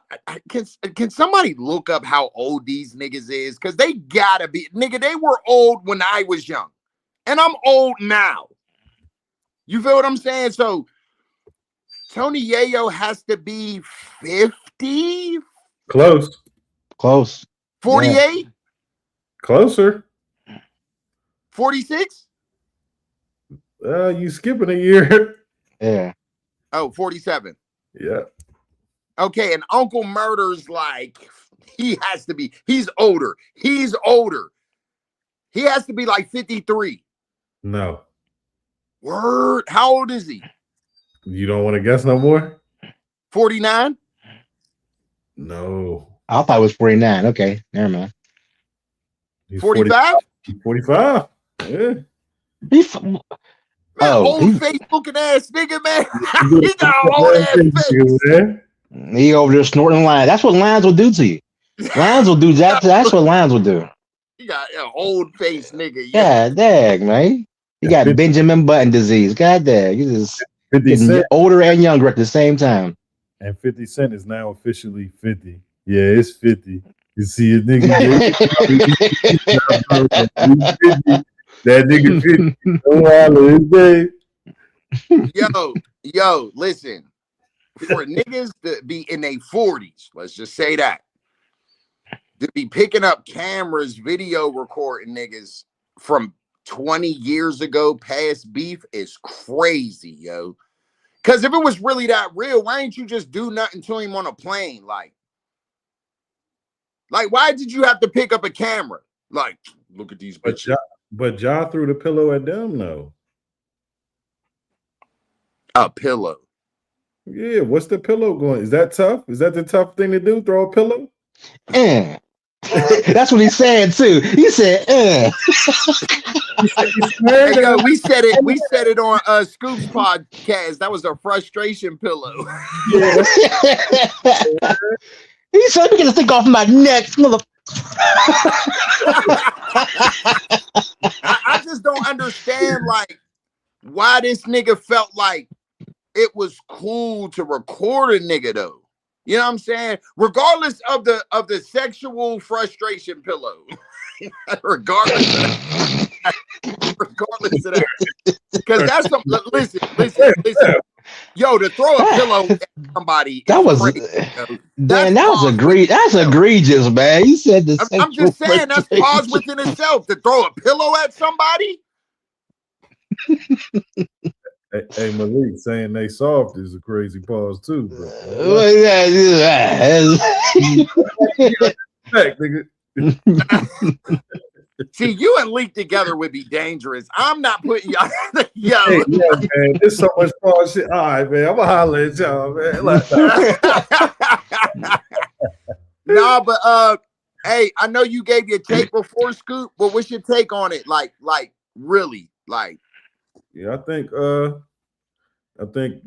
can somebody look up how old these niggas is? Because they gotta be, nigga. They were old when I was young, and I'm old now. You feel what I'm saying? So Tony Yayo has to be 50, close, 48, yeah. Closer, 46. You skipping a year. Yeah. Oh, 47. Yeah. Okay, and Uncle Murder's like, he's older. He's older. He has to be like 53. No. Word. How old is he? You don't want to guess no more? 49? No. I thought it was 49. Okay, never mind. 45? 45. Yeah. Old face looking ass nigga, man. He got an old ass face. He over there snorting lines. That's what lines will do to you. Lines will do that. That's what lines will do. He got an old face nigga. Yeah, dang, man. You got Benjamin Button disease. God dang. You just getting older and younger at the same time. And 50 Cent is now officially 50. Yeah, it's 50. You see a nigga. That nigga 50. Yo, listen. For niggas to be in their 40s, let's just say that. to be picking up cameras, video recording niggas from 20 years ago past beef is crazy, yo. Because if it was really that real, why ain't you just do nothing to him on a plane? Like, why did you have to pick up a camera? Like, look at these bitches. But Ja threw the pillow at them, though. A pillow. Yeah, what's the pillow going? Is that tough? Is that the tough thing to do? Throw a pillow? That's what he said too. He said, Hey, yo, we said it on Scoop's podcast. That was a frustration pillow. Yeah. He said, "We can think off my neck, mother." I just don't understand, like, why this nigga felt like it was cool to record a nigga though. You know what I'm saying? Regardless of the sexual frustration pillow. regardless of that. Because that's some listen. Yo, to throw a pillow at somebody. That was crazy, man, that's egregious, man. He said the I'm just saying that's pause within itself. To throw a pillow at somebody. Hey, Malik saying they soft is a crazy pause too, bro. See, you and Leak together would be dangerous. I'm not putting y'all. Yo, hey, yeah, man, there's so much pause shit. All right, man, I'm gonna holler at y'all, man. Nah, but hey, I know you gave your take before Scoop, but what's your take on it? Like really, like. Yeah, I think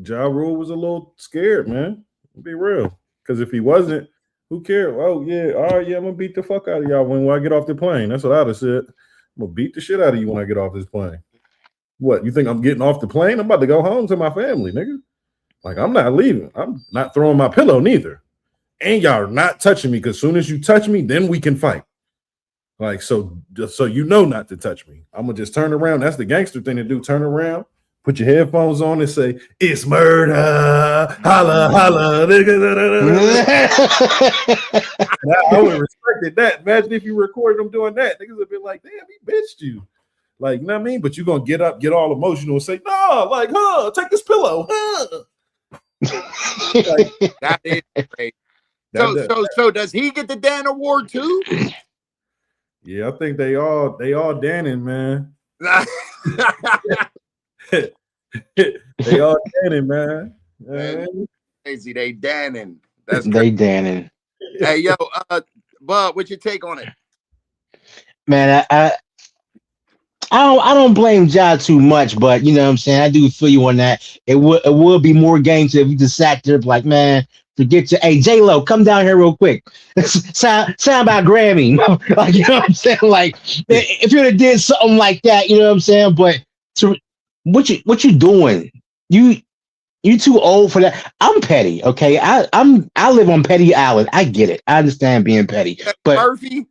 Ja Rule was a little scared, man. Be real, because if he wasn't, who cared? Oh yeah, all right, yeah, I'm gonna beat the fuck out of y'all when I get off the plane. That's what I'd have said. I'm gonna beat the shit out of you when I get off this plane. What, you think I'm getting off the plane? I'm about to go home to my family, nigga. Like, I'm not leaving. I'm not throwing my pillow neither. And y'all are not touching me, because as soon as you touch me, then we can fight. Like, so you know not to touch me. I'm gonna just turn around. That's the gangster thing to do. Turn around, put your headphones on, and say, "It's murder, holla, holla." I would have respected that. Imagine if you recorded them doing that. Niggas would be like, "Damn, he bitched you." Like, you know what I mean? But you're gonna get up, get all emotional, and say, "No, like, take this pillow, Like, that is great. So does he get the Dan Award too? Yeah, I think they all Danning, man. They all Danning, man. Crazy, they Danning. That's they Danning. Hey, yo, Bub, what's your take on it? Man, I don't blame Ja too much, but you know what I'm saying. I do feel you on that. It would be more games if you just sat there like, man, forget your. Hey, J-Lo, come down here real quick. sound about Grammy, like, you know what I'm saying. Like, if you'd have did something like that, you know what I'm saying. But what you doing? You too old for that. I'm petty, okay. I live on Petty Island. I get it. I understand being petty, but Murphy.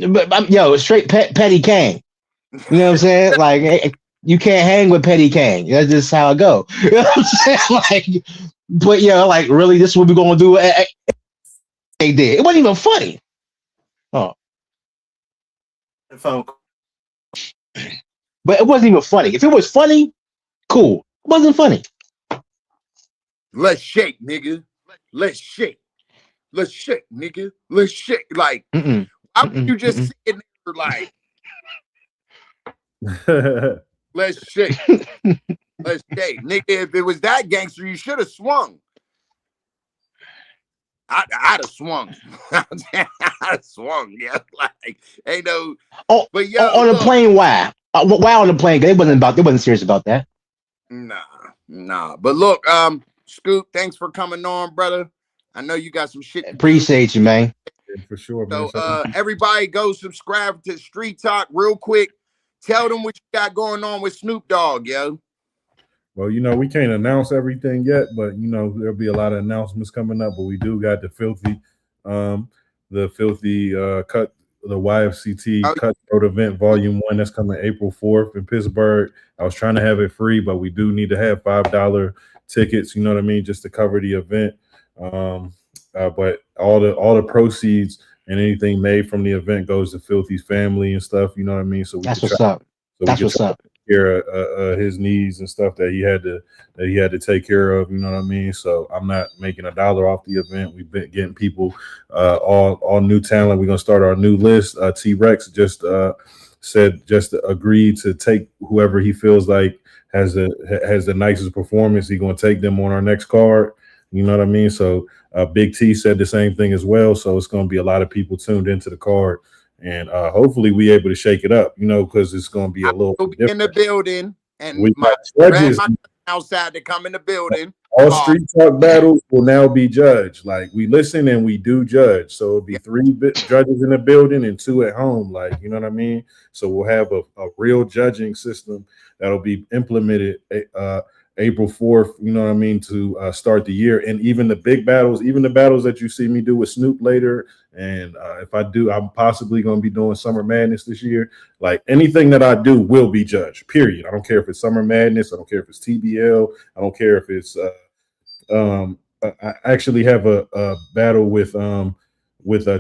But yo, straight Petty Kang. You know what I'm saying? Like, you can't hang with Petty Kang. That's just how it go. You know what I'm saying? Like, but yeah, like, really, this is what we're gonna do. They did. It wasn't even funny. Oh, but it wasn't even funny. If it was funny, cool. It wasn't funny. Let's shake, nigga. Let's shake. Let's shake, nigga. Let's shake. Like, why would you just sit there like, let's shake. Let's shake. Nigga, if it was that gangster, you should have swung. I'd have swung. I'd have swung, yeah. Like, ain't no. Oh, but yo, on the plane, why? Why on the plane? They wasn't serious about that. Nah. But look, Scoop, thanks for coming on, brother. I know you got some shit. Appreciate you, man. Yeah, for sure, man. So, everybody go subscribe to Street Talk real quick. Tell them what you got going on with Snoop Dogg, yo. Well, you know, we can't announce everything yet, but you know, there'll be a lot of announcements coming up. But we do got the filthy cut, the YFCT Cutthroat event volume 1 that's coming April 4th in Pittsburgh. I was trying to have it free, but we do need to have $5 tickets, you know what I mean, just to cover the event. But all the proceeds and anything made from the event goes to Filthy's family and stuff. You know what I mean? So That's what's up. That's what's up. Care his needs and stuff that he had to take care of. You know what I mean? So I'm not making $1 off the event. We've been getting people, all new talent. We're gonna start our new list. T-Rex just agreed to take whoever he feels like has the nicest performance. He's gonna take them on our next card. You know what I mean? So Big T said the same thing as well. So it's gonna be a lot of people tuned into the card. And hopefully we able to shake it up, you know, because it's going to be a little bit in the building, and we my judges outside to come in the building. All street talk battles will now be judged. Like, we listen and we do judge. So it'll be 3 judges in the building and 2 at home. Like, you know what I mean? So we'll have a real judging system that'll be implemented April 4th, you know what I mean, to start the year. And even the big battles, even the battles that you see me do with Snoop later, and if I do, I'm possibly going to be doing Summer Madness this year. Like, anything that I do will be judged, period. I don't care if it's Summer Madness. I don't care if it's TBL. I don't care if it's I actually have a battle with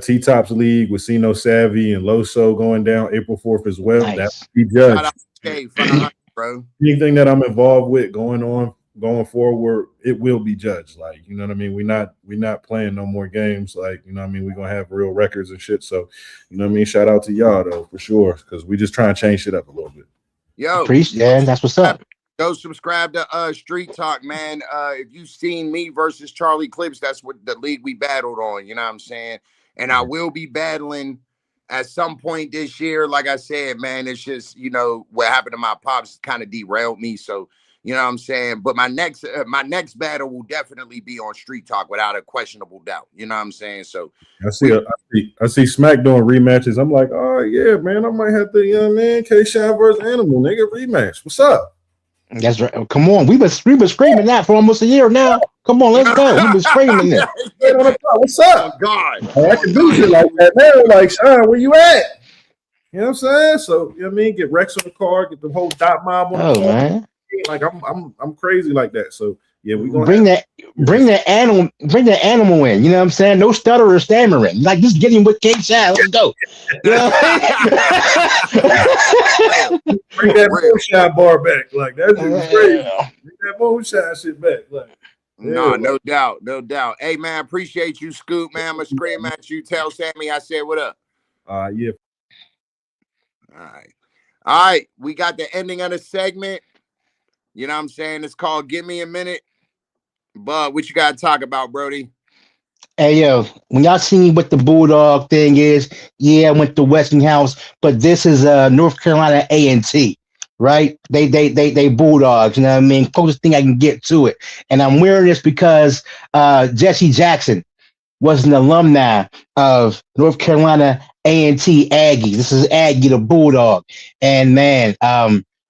T-Tops League with Sino Savvy and Loso going down April 4th as well. Nice. That will be judged. Bro. Anything that I'm involved with going forward, it will be judged. Like, you know what I mean? We're not playing no more games. Like, you know what I mean? We're gonna have real records and shit. So, you know what I mean? Shout out to y'all though, for sure, because we just trying to change shit up a little bit. Yo, yeah, that's what's up. Go subscribe to Street Talk, man. If you've seen me versus Charlie Clips, that's what the league we battled on. You know what I'm saying? And I will be battling at some point this year. Like I said, man, it's just, you know, what happened to my pops kind of derailed me. So, you know what I'm saying? But my next battle will definitely be on Street Talk without a questionable doubt. You know what I'm saying? So I see Smack doing rematches. I'm like, oh yeah, man, I might have to, you know what I mean? K-Shine versus Animal, nigga, rematch. What's up? That's right. Come on, we've been screaming that for almost a year now. Come on, let's go. We've been screaming that. What's up? Oh, God. I can do shit like that now. Like, Shine, where you at? You know what I'm saying? So, you know what I mean? Get Rex on the card, get the whole dot mob on the card. Man. Like, I'm crazy like that. So yeah, we gonna bring the animal in. You know what I'm saying? No stutter or stammering. Like, just get him with K-Shine. Let's go. You know? Bring that moonshine bar back. Like, that's crazy. Bring that moonshine shit back. Like, no doubt. Hey man, appreciate you, Scoop, man. I'm gonna scream at you. Tell Sammy I said what up. Yeah. All right. We got the ending of the segment. You know what I'm saying? It's called Give Me a Minute. But what you got to talk about, Brody? Hey, yo, when y'all seen what the Bulldog thing is, yeah, I went to Westinghouse, but this is North Carolina A&T, right? They Bulldogs, you know what I mean? Closest thing I can get to it. And I'm wearing this because Jesse Jackson was an alumni of North Carolina A&T Aggie. This is Aggie, the Bulldog. And man,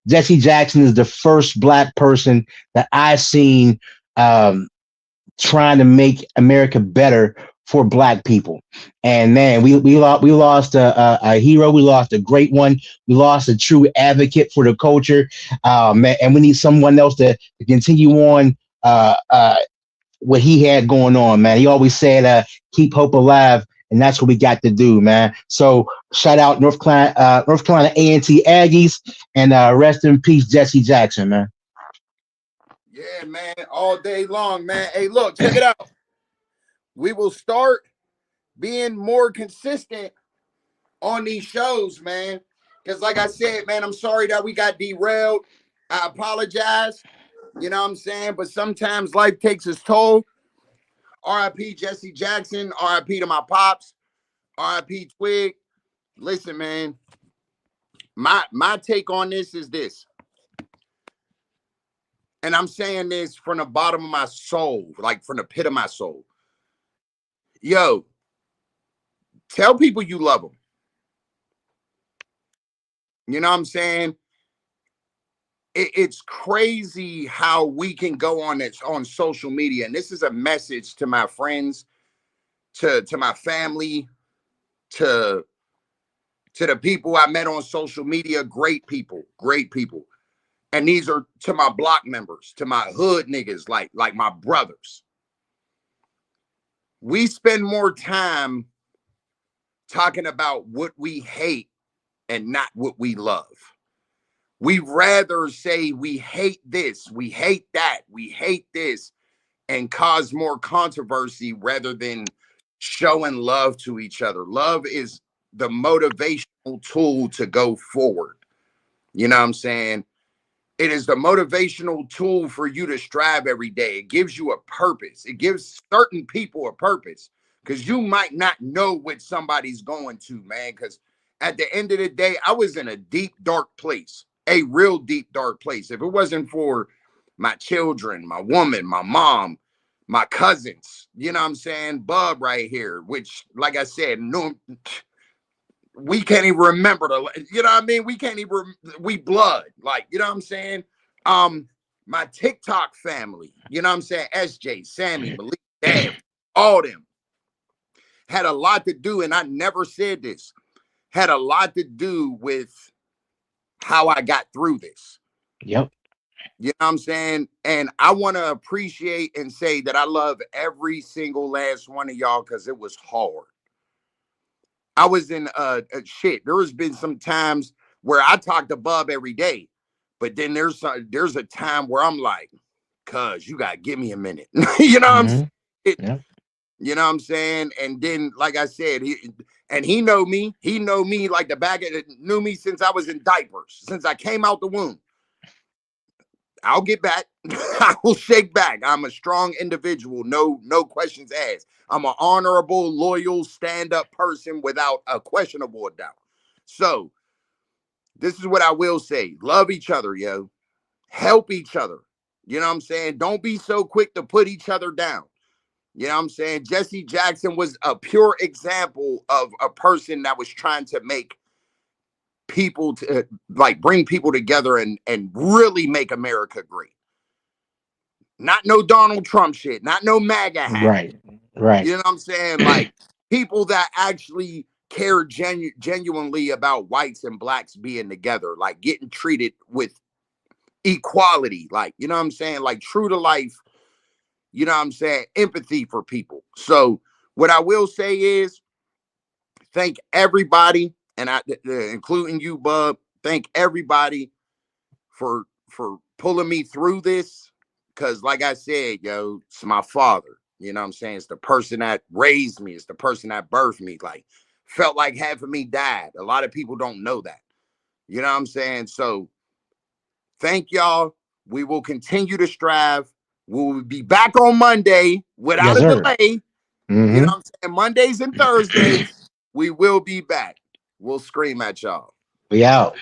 Jesse Jackson is the first Black person that I've seen trying to make America better for Black people. And man, we lost a hero. We lost a great one. We lost a true advocate for the culture. Man, and we need someone else to continue on what he had going on, man. He always said, keep hope alive. And that's what we got to do, man. So shout out North Carolina A&T Aggies, and rest in peace, Jesse Jackson, man. Yeah, man, all day long, man. Hey, look, check it out. We will start being more consistent on these shows, man. Because like I said, man, I'm sorry that we got derailed. I apologize. You know what I'm saying? But sometimes life takes its toll. R.I.P. Jesse Jackson. R.I.P. to my pops. R.I.P. Twig. Listen, man. My take on this is this. And I'm saying this from the bottom of my soul, like from the pit of my soul. Yo, tell people you love them. You know what I'm saying? It's crazy how we can go on social media. And this is a message to my friends, to my family, to the people I met on social media. Great people. And these are to my block members, to my hood niggas, like my brothers. We spend more time talking about what we hate and not what we love. We rather say we hate this, we hate that, we hate this, and cause more controversy rather than showing love to each other. Love is the motivational tool to go forward. You know what I'm saying? It is the motivational tool for you to strive every day. It gives you a purpose. It gives certain people a purpose, because you might not know what somebody's going to, man. Because at the end of the day, I was in a deep, dark place, a real deep, dark place. If it wasn't for my children, my woman, my mom, my cousins, you know what I'm saying? Bub right here, which, like I said, no, we can't even remember you know what I mean? We can't even, we blood, like, you know what I'm saying? My TikTok family, you know what I'm saying? SJ, Sammy, Malik, Dad, all them had a lot to do, and I never said this, had a lot to do with how I got through this. Yep. You know what I'm saying? And I want to appreciate and say that I love every single last one of y'all, because it was hard. I was in shit. There has been some times where I talk to Bub every day, but then there's a time where I'm like, cuz you gotta give me a minute. You know what I'm saying? Yep. You know what I'm saying? And then, like I said, he know me. He know me like the back of knew me since I was in diapers, since I came out the womb. I'll get back. I will shake back. I'm a strong individual. No questions asked. I'm an honorable, loyal, stand-up person without a questionable doubt. So this is what I will say. Love each other, yo. Help each other. You know what I'm saying? Don't be so quick to put each other down. You know what I'm saying? Jesse Jackson was a pure example of a person that was trying to make people to like bring people together and really make America great. Not no Donald Trump shit, not no MAGA hat. Right. You know what I'm saying? Like people that actually care genuinely about whites and blacks being together, like getting treated with equality, like, you know what I'm saying? Like true to life, you know what I'm saying? Empathy for people. So what I will say is thank everybody, and including you, Bub, thank everybody for pulling me through this. Because like I said, yo, it's my father. You know what I'm saying? It's the person that raised me. It's the person that birthed me. Like, felt like half of me died. A lot of people don't know that. You know what I'm saying? So thank y'all. We will continue to strive. We'll be back on Monday without a delay. You know what I'm saying? Mondays and Thursdays, we will be back. We'll scream at y'all. We out.